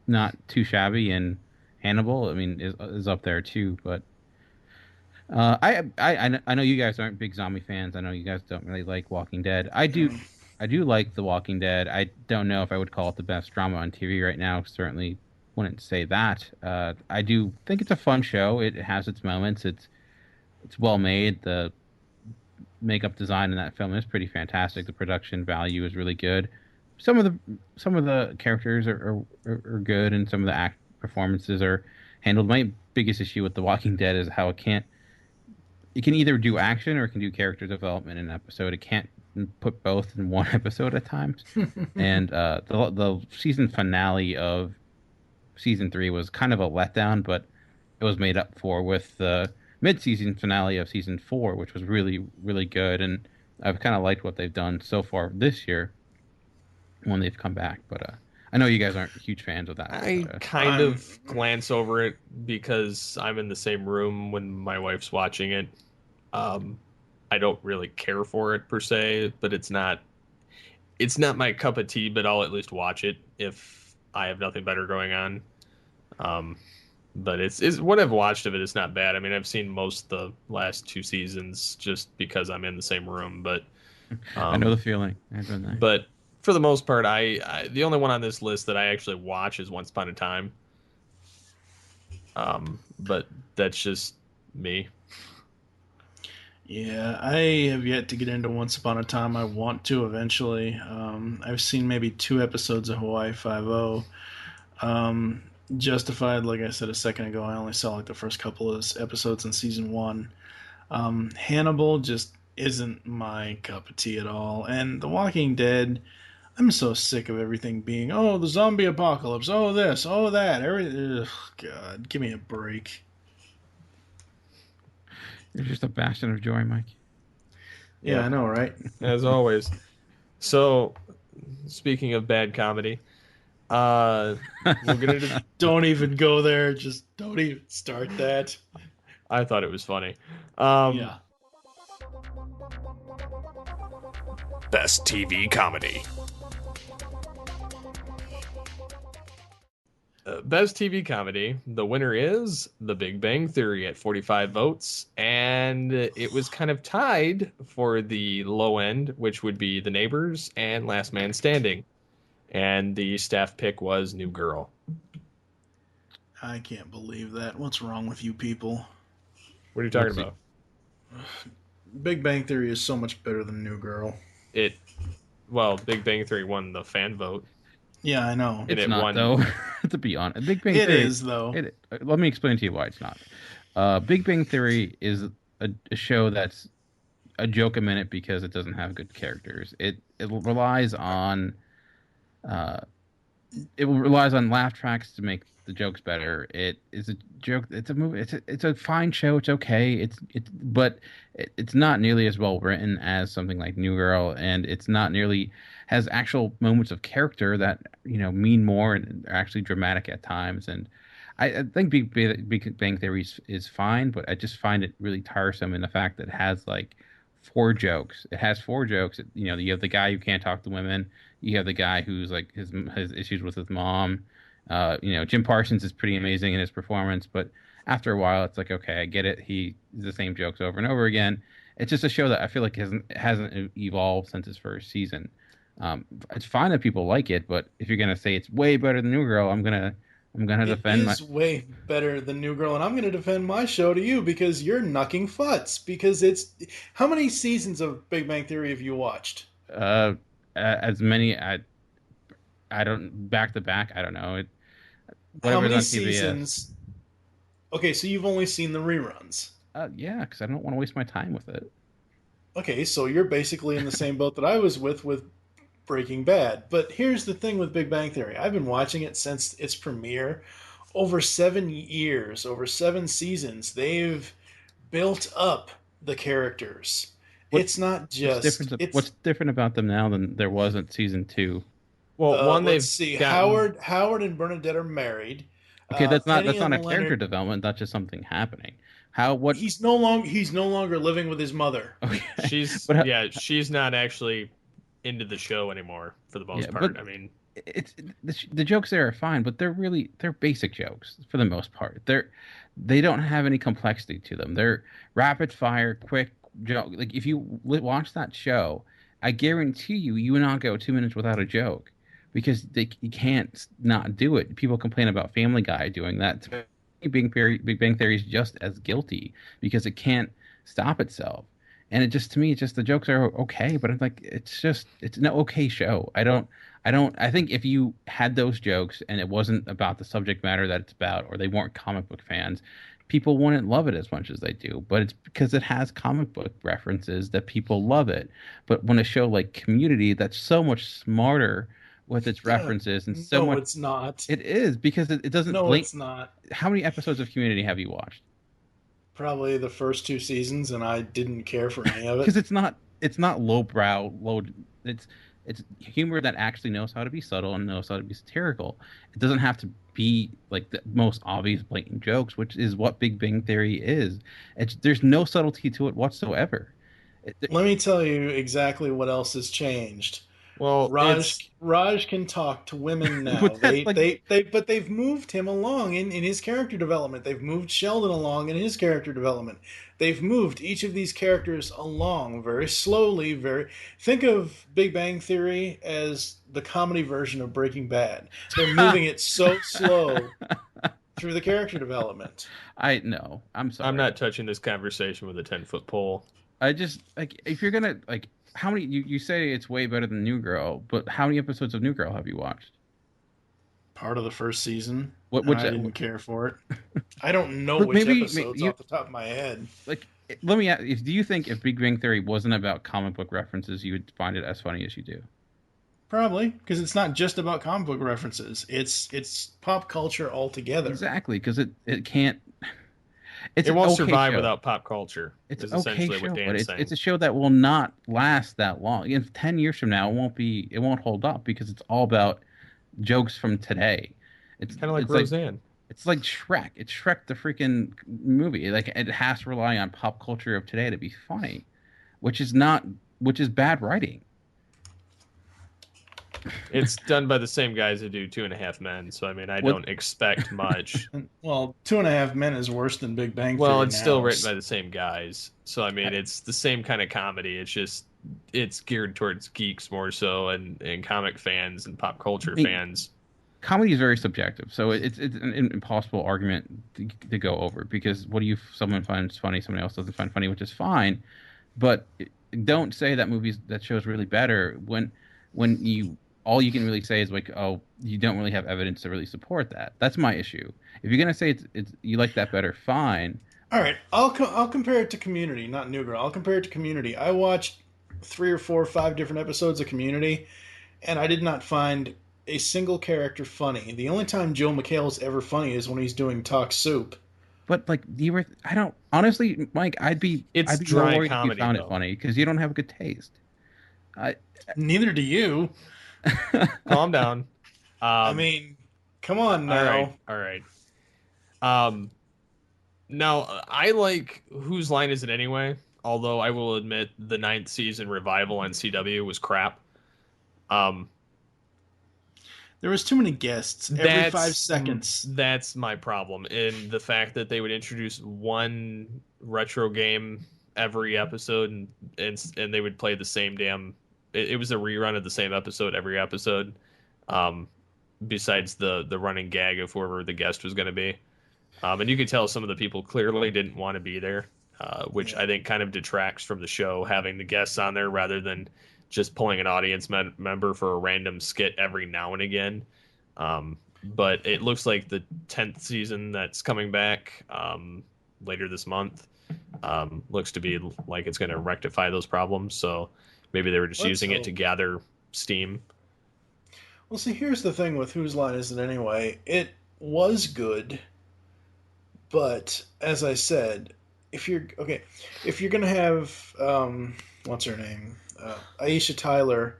not too shabby, and Hannibal, I mean, is up there too. But I know you guys aren't big zombie fans. I know you guys don't really like Walking Dead. I do like The Walking Dead. I don't know if I would call it the best drama on TV right now. Certainly wouldn't say that. I do think it's a fun show. It has its moments. It's well made. The makeup design in that film is pretty fantastic. The production value is really good. Some of the characters are good, and some of the act performances are handled. My biggest issue with The Walking Dead is how it can either do action or it can do character development in an episode. It can't put both in one episode at times. And the season finale of season 3 was kind of a letdown, but it was made up for with the mid-season finale of season 4, which was really, really good. And I've kind of liked what they've done so far this year when they've come back. But I know you guys aren't huge fans of that. I kind of glance over it because I'm in the same room when my wife's watching it. I don't really care for it per se, but it's not my cup of tea, but I'll at least watch it if I have nothing better going on. But it's what I've watched of it is not bad. I mean, I've seen most of the last 2 seasons just because I'm in the same room, but I know the feeling. I've been there. But for the most part, I the only one on this list that I actually watch is Once Upon a Time. But that's just me. Yeah, I have yet to get into Once Upon a Time. I want to eventually. I've seen maybe 2 episodes of Hawaii Five-0. Justified, like I said a second ago, I only saw like the first couple of episodes in season 1. Hannibal just isn't my cup of tea at all. And The Walking Dead, I'm so sick of everything being, oh, the zombie apocalypse, oh, this, oh, that. Ugh, God, give me a break. You're just a bastion of joy, Mike. Yeah, I know, right? As always. So, speaking of bad comedy, we'll get into. Don't even go there. Just don't even start that. I thought it was funny. Yeah. Best TV comedy. Best TV comedy. The winner is The Big Bang Theory at 45 votes, and it was kind of tied for the low end, which would be The Neighbors and Last Man Standing. And the staff pick was New Girl. I can't believe that. What's wrong with you people? What are you talking about? Big Bang Theory is so much better than New Girl. Well, Big Bang Theory won the fan vote. Yeah, I know. And It's it not, won. though. To be honest, Big Bang It Theory is, though. Let me explain to you why it's not. Big Bang Theory is a show that's a joke a minute because it doesn't have good characters. It relies on laugh tracks to make the jokes better. It is a joke. It's a movie. It's a fine show. It's okay. But it's not nearly as well written as something like New Girl, and it's not nearly has actual moments of character that mean more and are actually dramatic at times. And I think Big Bang Theory is fine, but I just find it really tiresome in the fact that it has like four jokes. It has four jokes. You have the guy who can't talk to women. You have the guy who's like his issues with his mom. Jim Parsons is pretty amazing in his performance, but after a while, it's like, okay, I get it. He's the same jokes over and over again. It's just a show that I feel like hasn't evolved since its first season. It's fine that people like it, but if you're gonna say it's way better than New Girl, I'm gonna defend It is way better than New Girl, and I'm going to defend my show to you because you're knucking futz. Because how many seasons of Big Bang Theory have you watched? As many. I don't back to back. I don't know. How many on seasons? Okay, so you've only seen the reruns. Yeah, because I don't want to waste my time with it. Okay, so you're basically in the same boat that I was with Breaking Bad. But here's the thing with Big Bang Theory. I've been watching it since its premiere. Over 7 years, over 7 seasons, they've built up the characters. It's not just... What's different about them now than there was in season 2? Well, let's see. Howard and Bernadette are married. Okay, that's not Penny a and character Leonard, development. That's just something happening. he's no longer living with his mother. Okay. She's not actually into the show anymore for the most part. But I mean, it's the jokes there are fine, but they're basic jokes for the most part. They don't have any complexity to them. They're rapid fire, quick joke. Like if you watch that show, I guarantee you will not go 2 minutes without a joke because you can't not do it. People complain about Family Guy doing that. To me, Big Bang Theory is just as guilty because it can't stop itself. And to me, the jokes are okay, but it's an okay show. I think if you had those jokes and it wasn't about the subject matter that it's about, or they weren't comic book fans, people wouldn't love it as much as they do. But it's because it has comic book references that people love it. But when a show like Community, that's so much smarter with its references and so much. No, it's not. It is because it doesn't. No, it's not. How many episodes of Community have you watched? Probably the first 2 seasons, and I didn't care for any of it. Because it's not lowbrow, it's humor that actually knows how to be subtle and knows how to be satirical. It doesn't have to be like the most obvious, blatant jokes, which is what Big Bang Theory is. There's no subtlety to it whatsoever. Let me tell you exactly what else has changed. Well, Raj can talk to women now. But they've moved him along in his character development. They've moved Sheldon along in his character development. They've moved each of these characters along very slowly. Think of Big Bang Theory as the comedy version of Breaking Bad. They're moving it so slow through the character development. I'm sorry. I'm not touching this conversation with a 10-foot pole. I just if you're gonna how many you say it's way better than New Girl, but how many episodes of New Girl have you watched? Part of the first season. I didn't care for it. I don't know which episodes off the top of my head. Let me ask, do you think if Big Bang Theory wasn't about comic book references, you would find it as funny as you do? Probably, because it's not just about comic book references. It's pop culture altogether. Exactly, because it can't. It won't survive without pop culture. It's essentially what Dan's saying. It's a show that will not last that long. In 10 years from now, it won't hold up because it's all about jokes from today. It's kind of like Roseanne. It's like Shrek. It's Shrek the freaking movie. Like it has to rely on pop culture of today to be funny, which is not, which is bad writing. It's done by the same guys who do Two and a Half Men, so I mean, I What don't expect much. Well, Two and a Half Men is worse than Big Bang Well, Theory it's still now. written by the same guys, so I mean, it's the same kind of comedy. It's just it's geared towards geeks more so, and comic fans and pop culture I mean, fans. comedy is very subjective, so it's an impossible argument to go over because what do you someone finds funny, somebody else doesn't find funny, which is fine, but don't say that movies that show's really better when you all you can really say is like, oh, you don't really have evidence to really support that. That's my issue. If you're gonna say it's you like that better, fine. All right, I'll compare it to Community, not New Girl. I'll compare it to Community. I watched 3 or 4 or 5 different episodes of Community, and I did not find a single character funny. The only time Joel McHale's ever funny is when he's doing Talk Soup. But like you were, I don't honestly, Mike. It's I'd be more dry worried if you comedy, found it though. funny because you don't have a good taste. I, Neither do you. Calm down. I mean, come on All right, now. all right. Um, Now I like Whose Line Is It Anyway? Although I will admit the ninth season revival on CW was crap. Um, There was too many guests every 5 seconds. That's my problem in the fact that they would introduce one retro game every episode, and they would play the same damn. It was a rerun of the same episode every episode. Um, Besides the running gag of whoever the guest was going to be, and you could tell some of the people clearly didn't want to be there, which I think kind of detracts from the show having the guests on there rather than just pulling an audience member for a random skit every now and again. But it looks like the 10th season that's coming back later this month looks to be like it's going to rectify those problems. So maybe they were just using it to gather steam. Well, see, here's the thing with Whose Line Is It Anyway? It was good, but as I said, if you're gonna have what's her name, Aisha Tyler,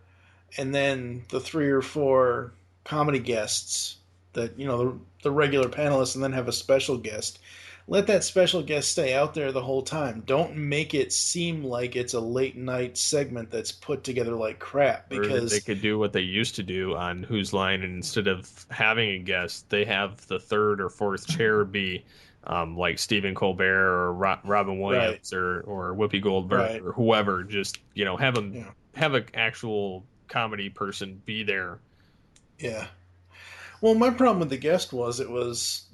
and then the 3 or 4 comedy guests that the regular panelists, and then have a special guest. Let that special guest stay out there the whole time. Don't make it seem like it's a late night segment that's put together like crap. Or that Because they could do what they used to do on Whose Line, and instead of having a guest, they have the third or fourth chair be like Stephen Colbert or Robin Williams or Whoopi Goldberg or whoever. Just have them have an actual comedy person be there. Yeah. Well, my problem with the guest was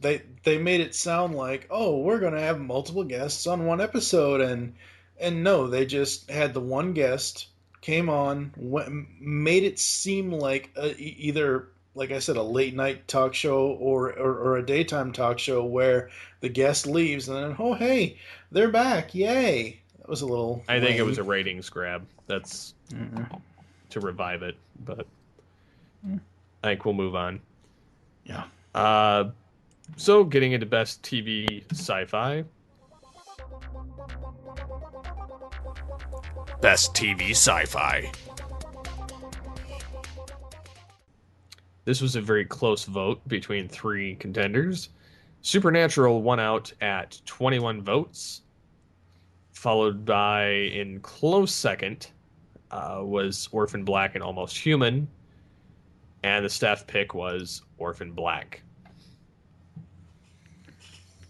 they made it sound like, oh, we're going to have multiple guests on one episode, and no, they just had the one guest, came on, made it seem like either, like I said, a late night talk show or a daytime talk show where the guest leaves and then, oh, hey, they're back, yay. That was a little I think it lame. was a ratings grab. That's to revive it, but I think we'll move on. Yeah. So getting into best TV sci-fi. Best TV Sci-Fi. This was a very close vote between 3 contenders. Supernatural won out at 21 votes, followed by, in close second, was Orphan Black and Almost Human, and the staff pick was Orphan Black.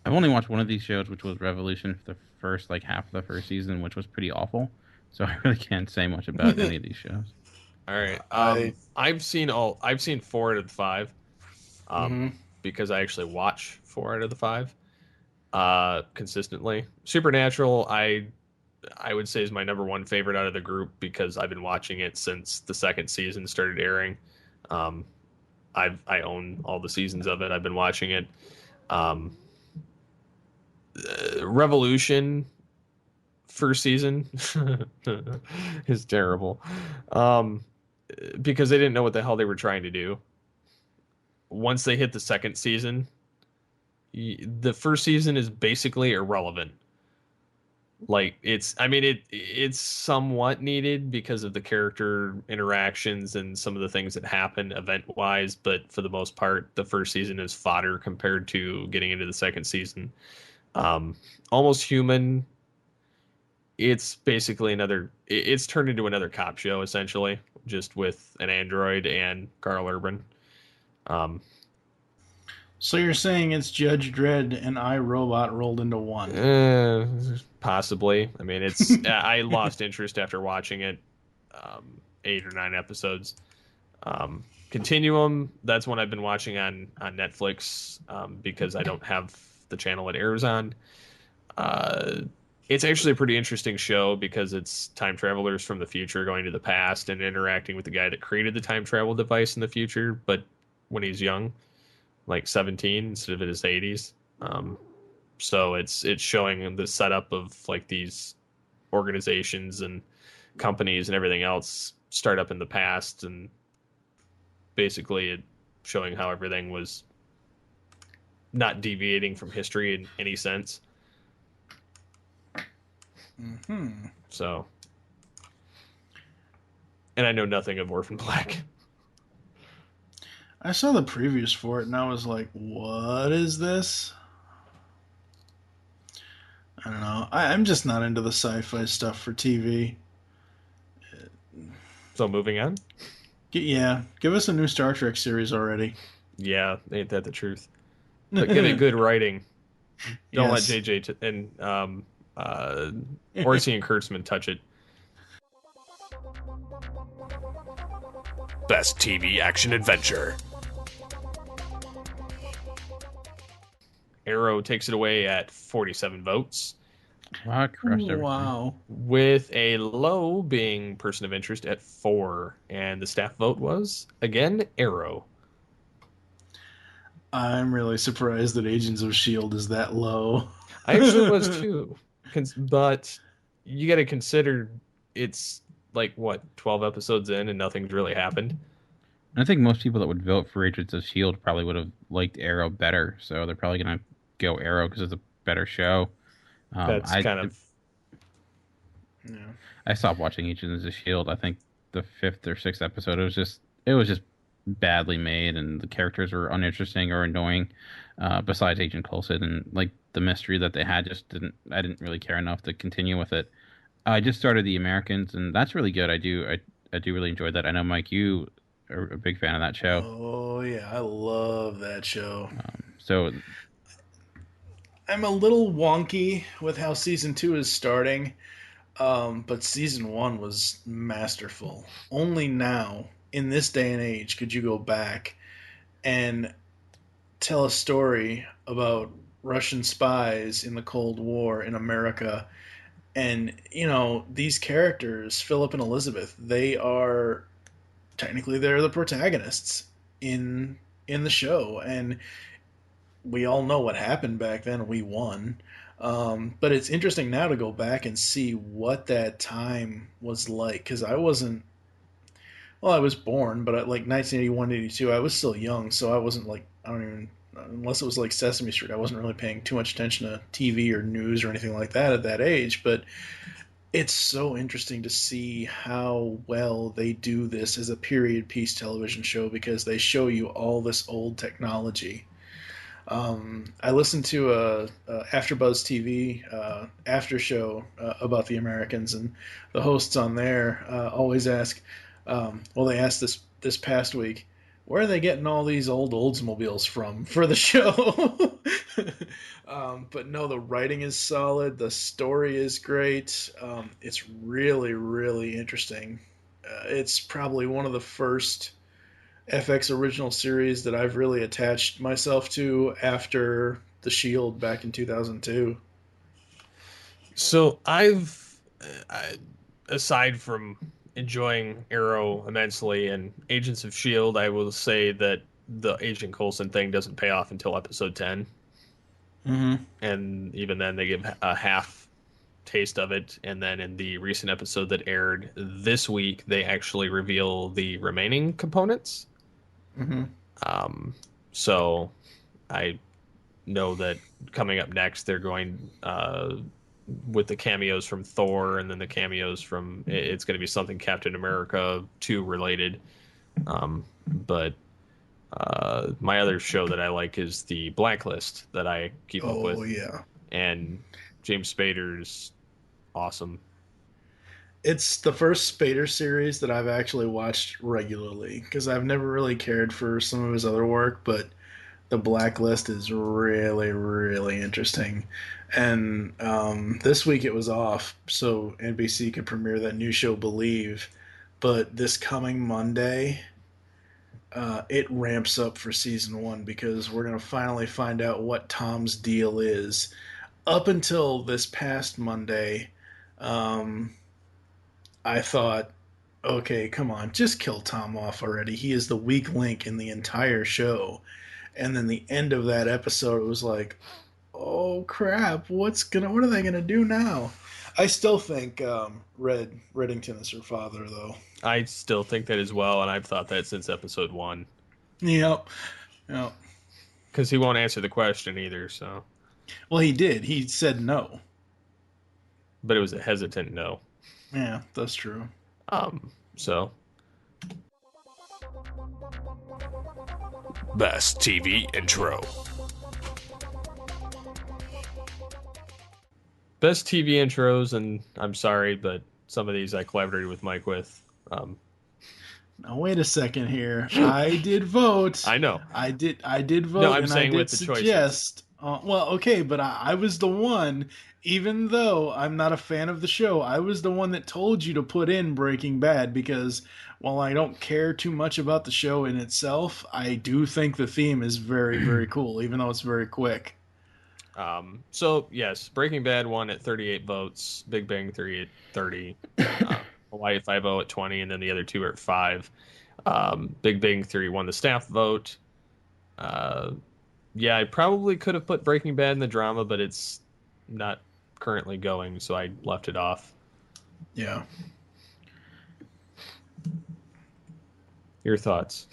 I've only watched one of these shows, which was Revolution, for the first half of the first season, which was pretty awful. So I really can't say much about any of these shows. All right, I've seen 4 out of the 5, because I actually watch 4 out of the 5 consistently. Supernatural, I would say, is my number 1 favorite out of the group because I've been watching it since the 2nd season started airing. I own all the seasons of it. I've been watching it. Revolution first season is terrible because they didn't know what the hell they were trying to do. Once they hit the 2nd season, the first season is basically irrelevant. Like it's somewhat needed because of the character interactions and some of the things that happen event wise, but for the most part, the first season is fodder compared to getting into the second season. Um, Almost Human, it's basically it's turned into another cop show essentially, just with an android and Carl Urban. Um, So you're saying it's Judge Dredd and iRobot rolled into one? eh, Possibly. I mean, I lost interest after watching it, 8 or 9 episodes. Continuum, that's one I've been watching on Netflix, because I don't have the channel it airs on. Uh, it's actually a pretty interesting show because it's time travelers from the future going to the past and interacting with the guy that created the time travel device in the future, but when he's young, like 17 instead of in his 80s. So it's showing the setup of like these organizations and companies and everything else start up in the past, and basically it showing how everything was not deviating from history in any sense. Hmm. So, and I know nothing of Orphan Black. I saw the previews for it and I was like, what is this? I don't know. I'm just not into the sci-fi stuff for TV. So moving on. Yeah, give us a new Star Trek series already. Yeah, ain't that the truth? But give it good writing. Don't let Yes. JJ and Orsi and Kurtzman touch it. Best TV action adventure. Arrow takes it away at 47 votes, Wow, crushed everything. Wow. with a low being person of interest at 4. And the staff vote was, again, Arrow. I'm really surprised that Agents of S.H.I.E.L.D. is that low. I actually was too. But you got to consider it's like, what, 12 episodes in and nothing's really happened? I think most people that would vote for Agents of S.H.I.E.L.D. probably would have liked Arrow better, so they're probably going to go Arrow because it's a better show. That's kind of. Yeah. I stopped watching Agents of S.H.I.E.L.D. I think the 5th or 6th episode it was just badly made, and the characters were uninteresting or annoying. Besides Agent Coulson, and like the mystery that they had I didn't really care enough to continue with it. I just started The Americans, and that's really good. I do really enjoy that. I know, Mike, you are a big fan of that show. Oh yeah, I love that show. So I'm a little wonky with how season 2 is starting, but season 1 was masterful. Only now, in this day and age, could you go back and tell a story about Russian spies in the Cold War in America. And, these characters, Philip and Elizabeth, they're the protagonists in the show. And we all know what happened back then. We won. But it's interesting now to go back and see what that time was like. Because I wasn't, well, I was born, but like 1981, 82, I was still young. So I wasn't like, I don't even, unless it was like Sesame Street, I wasn't really paying too much attention to TV or news or anything like that at that age. But it's so interesting to see how well they do this as a period piece television show because they show you all this old technology. I listened to a AfterBuzz TV after show about the Americans, and the hosts on there always ask. Well, they asked this past week, where are they getting all these old Oldsmobiles from for the show? But no, the writing is solid. The story is great. It's really, really interesting. It's probably one of the first FX original series that I've really attached myself to after The Shield back in 2002. So aside from enjoying Arrow immensely and Agents of S.H.I.E.L.D., I will say that the Agent Coulson thing doesn't pay off until episode 10. Mm-hmm. And even then, they give a half taste of it. And then in the recent episode that aired this week, they actually reveal the remaining components. Mm-hmm. So I know that coming up next, they're going with the cameos from Thor, and then the cameos from it's going to be something Captain America 2 related. But my other show that I like is the Blacklist that I keep up Oh with, yeah. and James Spader's awesome. It's the first Spader series that I've actually watched regularly because I've never really cared for some of his other work, but The Blacklist is really, really interesting. And this week it was off, so NBC could premiere that new show, Believe. But this coming Monday, it ramps up for season one because we're going to finally find out what Tom's deal is. Up until this past Monday, um, I thought, okay, come on, just kill Tom off already. He is the weak link in the entire show. And then the end of that episode, it was like, oh crap, what are they gonna do now? I still think Reddington is her father, though. I still think that as well, and I've thought that since episode 1. Yep. Yep. Because he won't answer the question either, so. Well, he did. He said no. But it was a hesitant no. Yeah, that's true. So. Best TV intro. Best TV intros, and I'm sorry, but some of these I collaborated with Mike with. Now wait a second here. I did vote. I know. I did vote. No, I'm and saying I did with the suggest. Well, okay, but I was the one. Even though I'm not a fan of the show, I was the one that told you to put in Breaking Bad because while I don't care too much about the show in itself, I do think the theme is very, very cool, even though it's very quick. So yes, Breaking Bad won at 38 votes, Big Bang Theory at 30, Hawaii Five-0 at 20, and then the other two are at 5. Big Bang Theory won the staff vote. Yeah, I probably could have put Breaking Bad in the drama, but it's not currently going, so I left it off. Yeah. Your thoughts?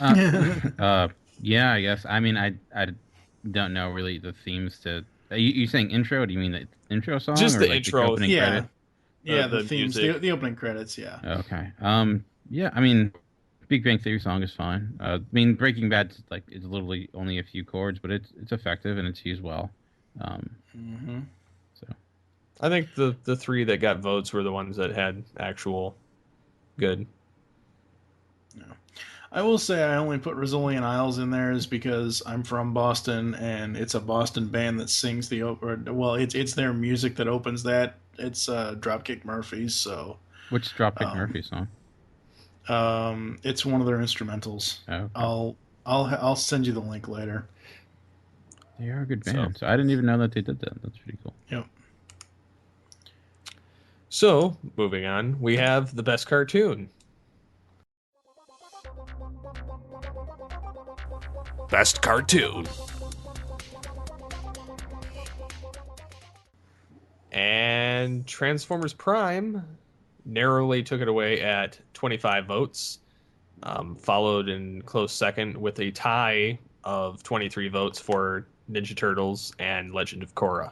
Yeah, I guess. I mean, I don't know really the themes to. You saying intro? Do you mean the intro song? Just or the like intro. The opening Yeah. credit? Yeah, the the themes, the opening credits, yeah. Okay. Yeah, I mean, Big Bang Theory song is fine. I mean, Breaking Bad it's literally only a few chords, but it's effective and it's used well. Mm-hmm. So I think the three that got votes were the ones that had actual good. Yeah. I will say I only put Rizzoli and Isles in there is because I'm from Boston and it's a Boston band that sings it's their music that opens that. It's Dropkick Murphys, so which Dropkick Murphy song? it's one of their instrumentals. Oh, okay. I'll send you the link later. They are a good band. So I didn't even know that they did that. That's pretty cool. Yep. So, moving on, we have the best cartoon. Best cartoon. And Transformers Prime narrowly took it away at 25 votes, followed in close second with a tie of 23 votes for Ninja Turtles and Legend of Korra.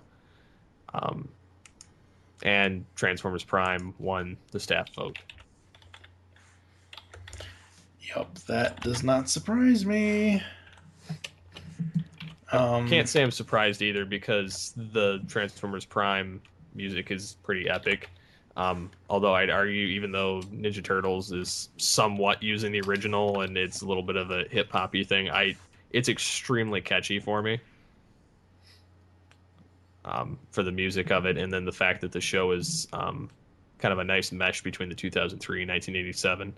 And Transformers Prime won the staff vote. Yep, that does not surprise me. Can't say I'm surprised either because the Transformers Prime music is pretty epic. Although I'd argue, even though Ninja Turtles is somewhat using the original and it's a little bit of a hip hoppy thing, it's extremely catchy for me. For the music of it, and then the fact that the show is kind of a nice mesh between the 2003 and 1987.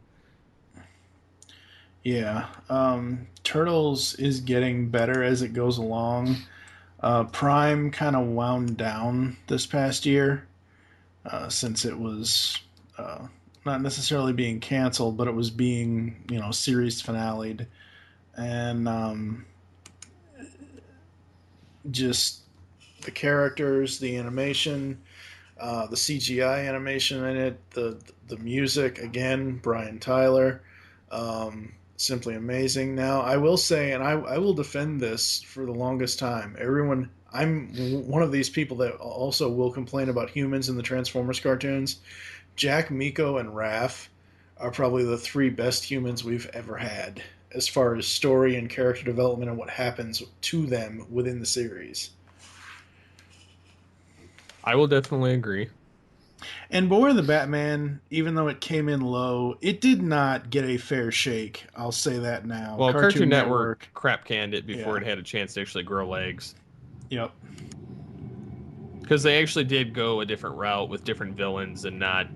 Yeah, Turtles is getting better as it goes along. Prime kind of wound down this past year since it was not necessarily being canceled, but it was being, series finale'd. And just the characters, the animation, the CGI animation in it, the music, again, Brian Tyler. simply amazing. Now, I will say, and I will defend this for the longest time. Everyone, I'm one of these people that also will complain about humans in the Transformers cartoons. Jack, Miko, and Raph are probably the three best humans we've ever had as far as story and character development and what happens to them within the series. I will definitely agree. And Boy the Batman, even though it came in low, it did not get a fair shake. I'll say that now. Well, Cartoon Cartoon Network Network. crap canned it before Yeah. it had a chance to actually grow legs. Yep. Because they actually did go a different route with different villains and not.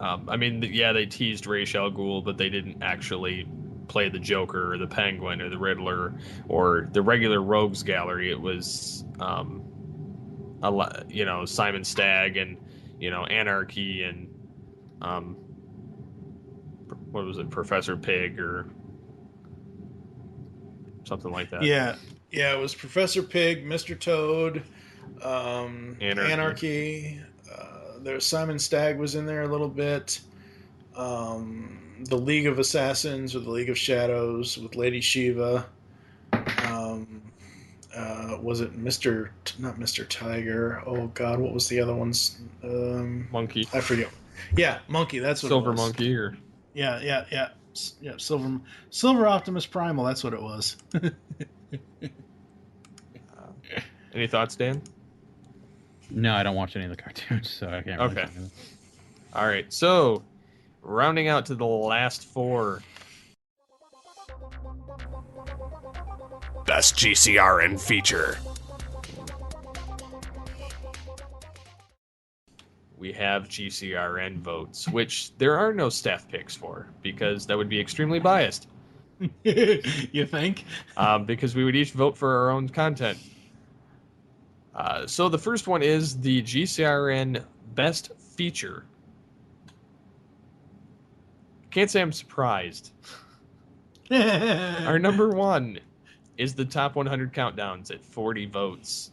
I mean, yeah, they teased Ra's al Ghul, but they didn't actually play the Joker or the Penguin or the Riddler or the regular Rogues Gallery. It was, a lot, Simon Stagg and Anarchy and what was it, Professor Pig or something like that. Yeah. Yeah, it was Professor Pig, Mr. Toad, Anarchy. There's Simon Stagg was in there a little bit. The League of Assassins or the League of Shadows with Lady Shiva. Was it not Mr. Tiger? Oh God, what was the other one's? Monkey. I forget. Yeah, Monkey. That's what Silver it was. Monkey or Yeah. Silver Optimus Primal. That's what it was. any thoughts, Dan? No, I don't watch any of the cartoons, so I can't really Okay. tell you. All right, so rounding out to the last four. Best GCRN feature. We have GCRN votes, which there are no staff picks for because that would be extremely biased. You think? Because we would each vote for our own content. So the first one is the GCRN Best Feature. Can't say I'm surprised. Our number one is the Top 100 Countdowns at 40 votes.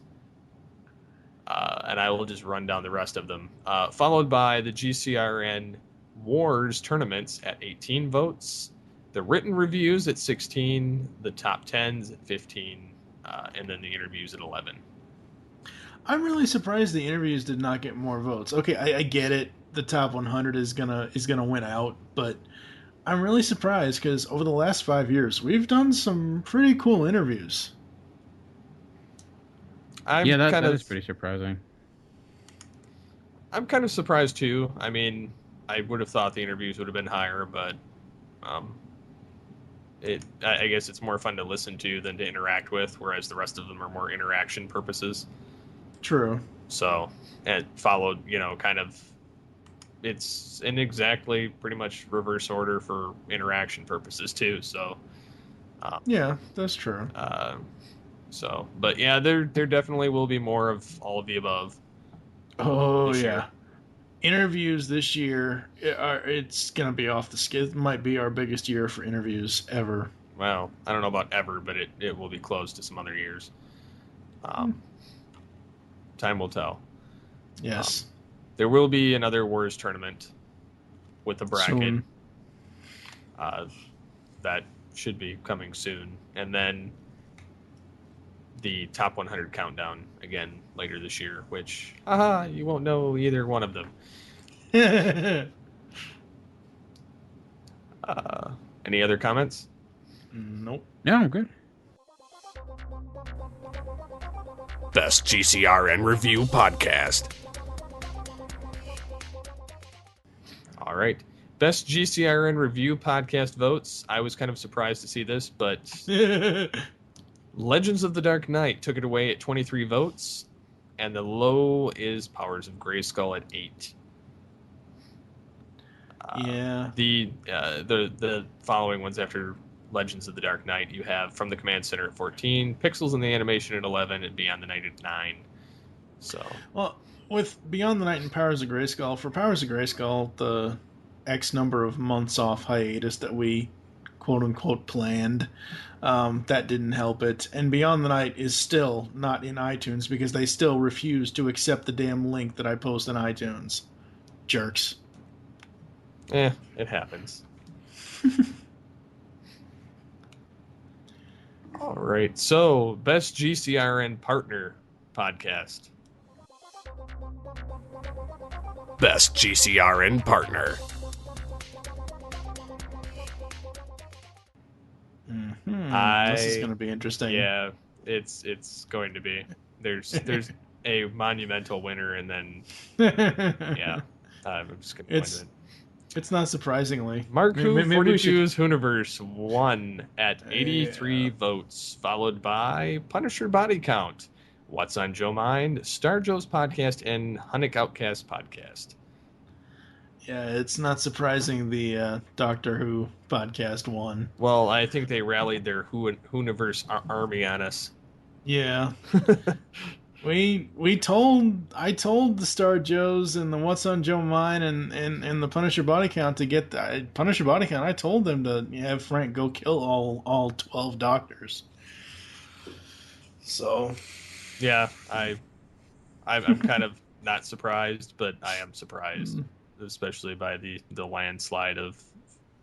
And I will just run down the rest of them. Followed by the GCRN Wars Tournaments at 18 votes. The Written Reviews at 16. The Top 10s at 15. And then the Interviews at 11. I'm really surprised the interviews did not get more votes. Okay, I get it. The top 100 is gonna win out, but I'm really surprised because over the last 5 years we've done some pretty cool interviews. That is pretty surprising. I'm kind of surprised too. I mean, I would have thought the interviews would have been higher, but I guess it's more fun to listen to than to interact with, whereas the rest of them are more interaction purposes. True. So, and followed, kind of, it's in exactly pretty much reverse order for interaction purposes too. So, Yeah, that's true. But yeah, there definitely will be more of all of the above. Oh this yeah. year. Interviews this year, it's gonna be off the scale. It might be our biggest year for interviews ever. Well, I don't know about ever, but it will be close to some other years. Time will tell. Yes. There will be another Wars tournament with a bracket. Soon. That should be coming soon. And then the Top 100 Countdown again later this year, which, you won't know either one of them. Any other comments? Nope. No, I'm good. Best GCRN Review Podcast. All right. Best GCRN Review Podcast votes. I was kind of surprised to see this, but Legends of the Dark Knight took it away at 23 votes, and the low is Powers of Grayskull at 8. Yeah. The following ones after Legends of the Dark Knight, you have From the Command Center at 14, Pixels in the Animation at 11, and Beyond the Night at 9. So, Well, with Beyond the Night and Powers of Grayskull, for Powers of Grayskull, the X number of months off hiatus that we quote unquote planned, that didn't help it. And Beyond the Night is still not in iTunes because they still refuse to accept the damn link that I post in iTunes. Jerks. it happens. All right. So, best GCRN partner podcast. Best GCRN partner. This is going to be interesting. Yeah, it's going to be. There's a monumental winner, and then yeah, I'm just going to win it. It's not surprisingly. Marku Maybe we should. 42's Hooniverse won at 83 votes, followed by Punisher Body Count, What's on Joe Mind, Star Joe's Podcast, and Hunnick Outcast Podcast. Yeah, it's not surprising the Doctor Who podcast won. Well, I think they rallied their Hooniverse army on us. Yeah. I told the Star Joes and the What's on Joe Mind and the Punisher Body Count to get the Punisher Body Count. I told them to have Frank go kill all 12 doctors. So, yeah, I'm kind of not surprised, but I am surprised, especially by the landslide of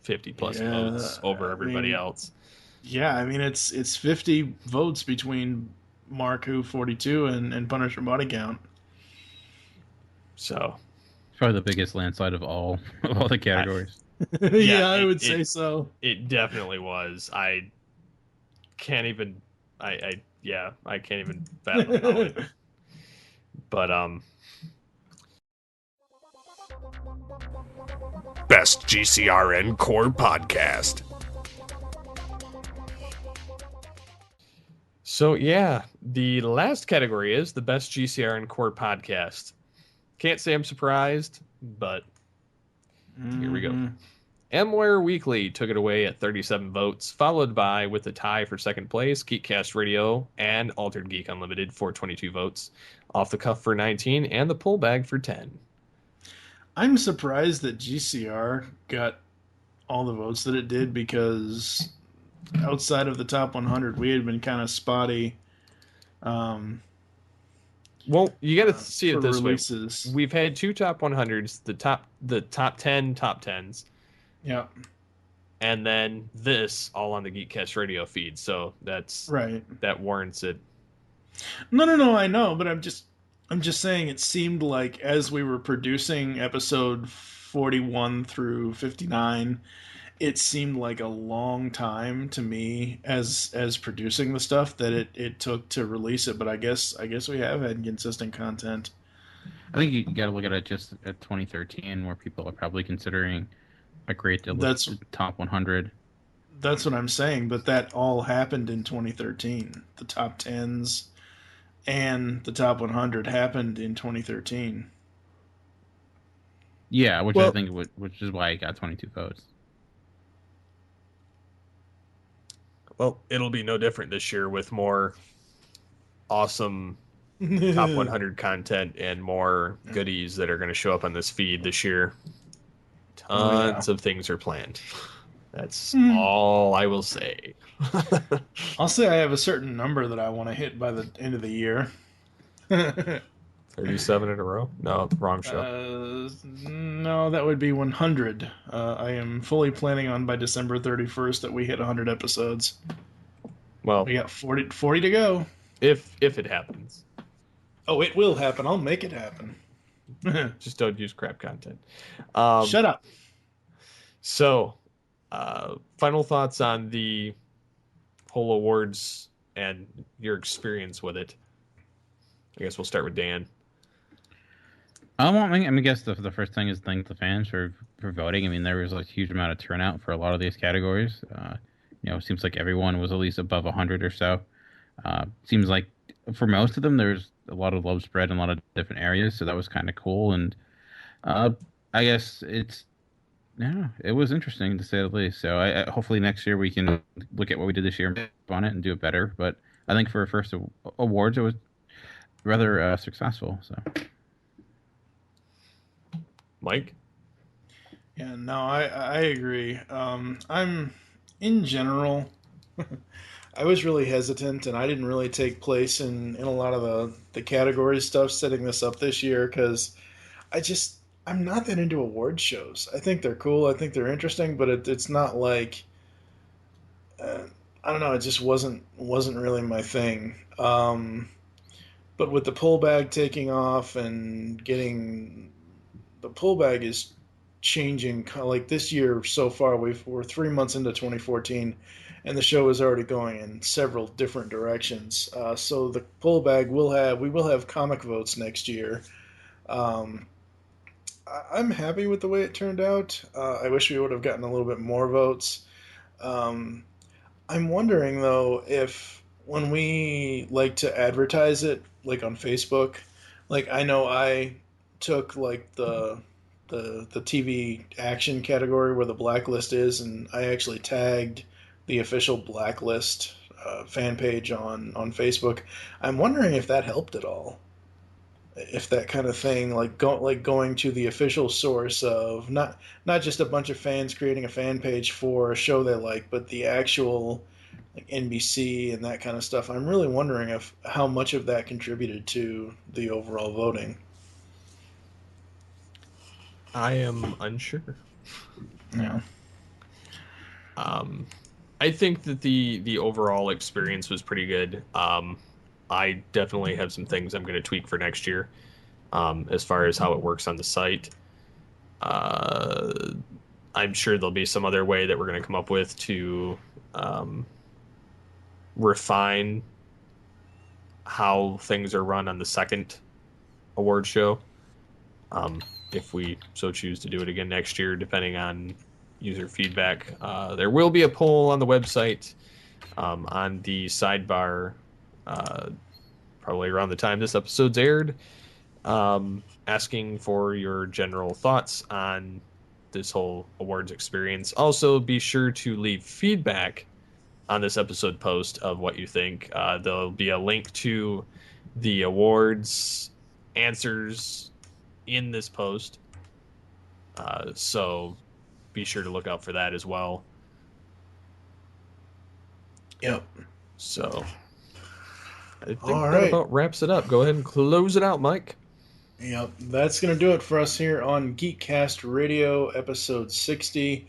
50 plus votes over everybody else. Yeah, I mean it's 50 votes between Marku 42 and Punisher Body Count. So It's probably the biggest landslide of all the categories. I would say so. It definitely was. I can't even I can't even fathom how it. But Best GCRN core podcast. So yeah, the last category is the best GCR and core podcast. Can't say I'm surprised, but here we go. MWare Weekly took it away at 37 votes, followed by, with a tie for second place, Geekcast Radio and Altered Geek Unlimited for 22 votes, Off the Cuff for 19, and The Pull Bag for 10. I'm surprised that GCR got all the votes that it did, because outside of the top 100, we had been kind of spotty. Well, you got to see it this way. We've had two top 100s, the top 10 top 10s. Yeah. And then this all on the Geekcast Radio feed, so that's right. That warrants it. No, I know, but I'm just saying it seemed like as we were producing episode 41 through 59, it seemed like a long time to me as producing the stuff that it took to release it, but I guess we have had consistent content. I think you got to look at it just at 2013, where people are probably considering a great deal of top 100. That's what I'm saying, but that all happened in 2013. The top 10s and the top 100 happened in 2013. Yeah, I think which is why it got 22 votes. Well, it'll be no different this year with more awesome top 100 content and more goodies that are going to show up on this feed this year. Tons of things are planned. That's all I will say. I'll say I have a certain number that I want to hit by the end of the year. 37 in a row? No, wrong show. No, that would be 100. I am fully planning on by December 31st that we hit 100 episodes. Well, we got 40 to go. If it happens. Oh, it will happen. I'll make it happen. Just don't use crap content. Shut up. So, final thoughts on the whole awards and your experience with it. I guess we'll start with Dan. I guess the first thing is thank the fans for voting. I mean, there was a huge amount of turnout for a lot of these categories. It seems like everyone was at least above 100 or so. Seems like for most of them, there's a lot of love spread in a lot of different areas, so that was kind of cool. And I guess it was interesting to say the least. So I hopefully next year we can look at what we did this year on it and do it better. But I think for first awards, it was rather successful. So, Mike? Yeah, no, I agree. I'm in general. I was really hesitant, and I didn't really take place in a lot of the category stuff setting this up this year, because I'm not that into award shows. I think they're cool. I think they're interesting, but it's not like I don't know. It just wasn't really my thing. But with the pull bag taking off and getting the pull bag is changing. Like this year so far, we're 3 months into 2014, and the show is already going in several different directions. So the pull bag we will have comic votes next year. Um, I'm happy with the way it turned out. I wish we would have gotten a little bit more votes. Um, I'm wondering though if when we like to advertise it, like on Facebook, like I know I took like the TV action category where the blacklist is, and I actually tagged the official blacklist fan page on Facebook. I'm wondering if that helped at all. If that kind of thing, like going to the official source of not just a bunch of fans creating a fan page for a show they like, but the actual like NBC and that kind of stuff. I'm really wondering if how much of that contributed to the overall voting. I am unsure. Yeah. I think that the overall experience was pretty good. I definitely have some things I'm going to tweak for next year, as far as how it works on the site. Uh, I'm sure there'll be some other way that we're going to come up with to refine how things are run on the second award show. If we so choose to do it again next year, depending on user feedback. There will be a poll on the website on the sidebar, probably around the time this episode's aired, asking for your general thoughts on this whole awards experience. Also, be sure to leave feedback on this episode post of what you think. There'll be a link to the awards answers in this post. So be sure to look out for that as well. Yep. So I think All that right. about wraps it up. Go ahead and close it out, Mike. Yep. That's gonna do it for us here on Geekcast Radio, episode 60.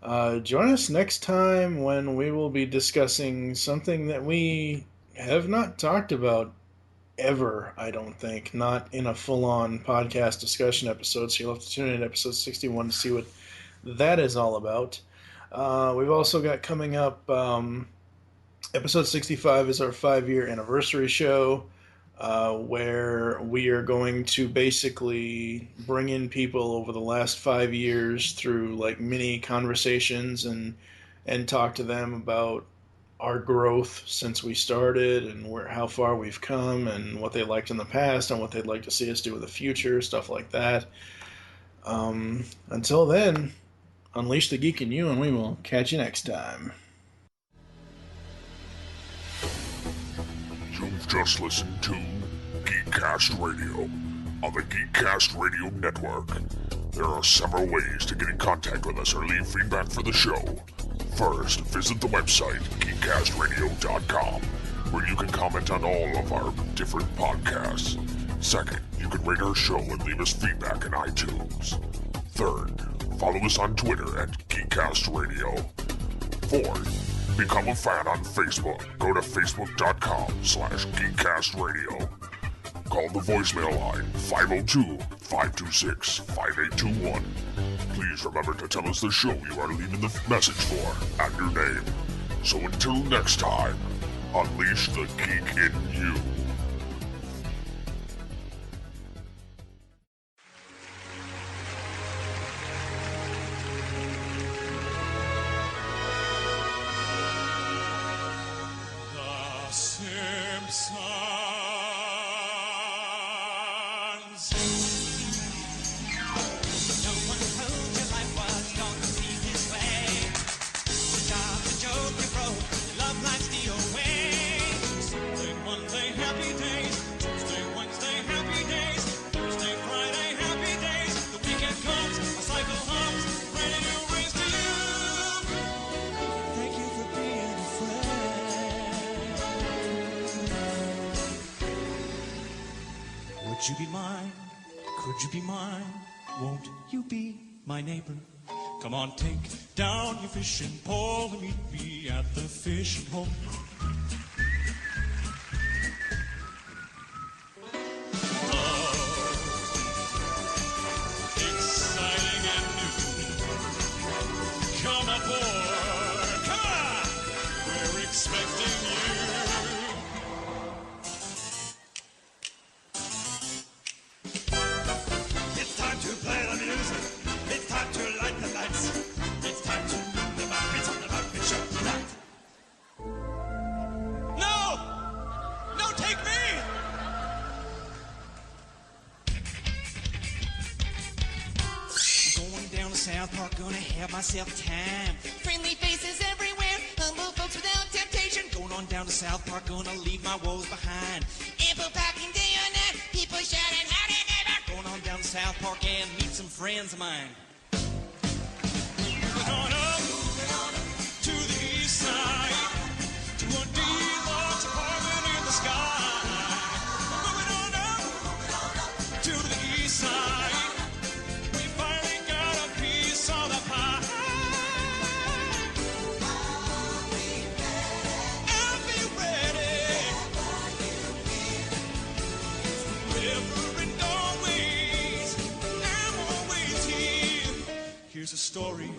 Join us next time when we will be discussing something that we have not talked about ever, I don't think. Not in a full on podcast discussion episode, so you'll have to tune in to episode 61 to see what that is all about. We've also got coming up episode 65 is our 5-year anniversary show. Where we are going to basically bring in people over the last 5 years through like mini conversations and talk to them about our growth since we started and how far we've come and what they liked in the past and what they'd like to see us do in the future, stuff like that. Until then, unleash the geek in you, and we will catch you next time. You've just listened to Geekcast Radio on the Geekcast Radio Network. There are several ways to get in contact with us or leave feedback for the show. First, visit the website, geekcastradio.com, where you can comment on all of our different podcasts. Second, you can rate our show and leave us feedback in iTunes. Third, follow us on Twitter at Geekcast Radio. Fourth, become a fan on Facebook. Go to facebook.com/GeekcastRadio. Call the voicemail line 502-526-5821. Please remember to tell us the show you are leaving the message for and your name. So until next time, unleash the geek in you. Would you be mine? Could you be mine? Won't you be my neighbor? Come on, take down your fishing pole and meet me at the fishing hole. Exciting and new. Come aboard. Come on. We're expecting you. It's time to play the music. It's time to light the lights. It's time to move the buckets on the bucket show tonight. No! No, take me! I'm going down to South Park, gonna have myself a time. Friendly faces everywhere, humble folks without temptation. Going on down to South Park, gonna leave my woes behind. Ample packing day or night, people shouting howdy neighbor. Going on down to South Park and meet some friends of mine. Moving on up to the east side, to a deluxe apartment in the sky. Moving on up to the east side, we finally got a piece of the pie. And be ready. Forever and always, I'm always here. Here's a story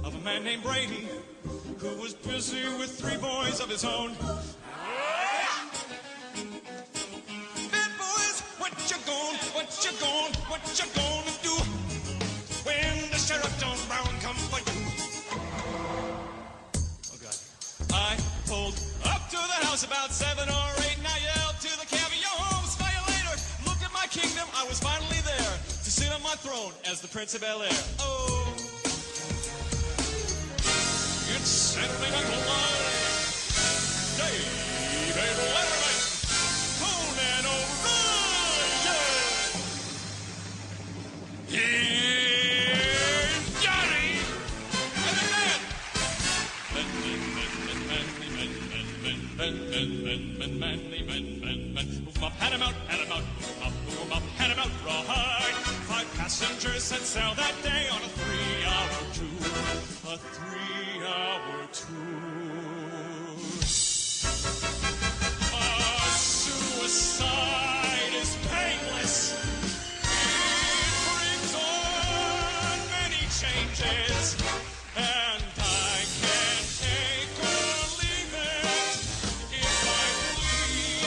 of a man named Brady who was busy with 3 boys of his own. Bad boys, what you gonna do when the sheriff John Brown come for you? Oh God. I pulled up to the house about 7 or 8, and I yelled to the cabbie, yo home, smile you later. Look at my kingdom, I was finally there to sit on my throne as the Prince of Bel-Air. Oh, it's Saturday Night Live. David Letterman, Conan O'Brien, here's Johnny and the man. Move 'em up, hand 'em out, move 'em up, hand 'em out, rawhide. 5 passengers set sail that day on a 3-hour tour. A 3-hour tour. Suicide is painless. It brings on many changes, and I can take or leave it if I please.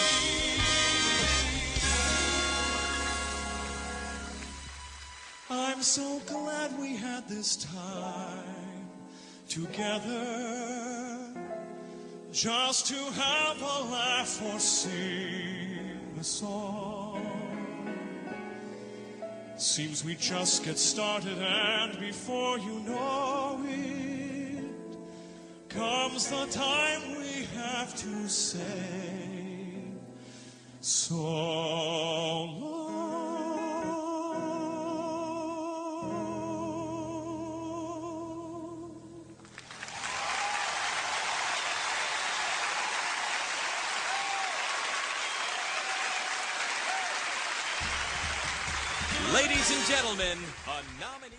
I'm so glad we had this time together, just to have a laugh or sing a song. Seems we just get started, and before you know it, comes the time we have to say so long. Ladies and gentlemen, a nominee.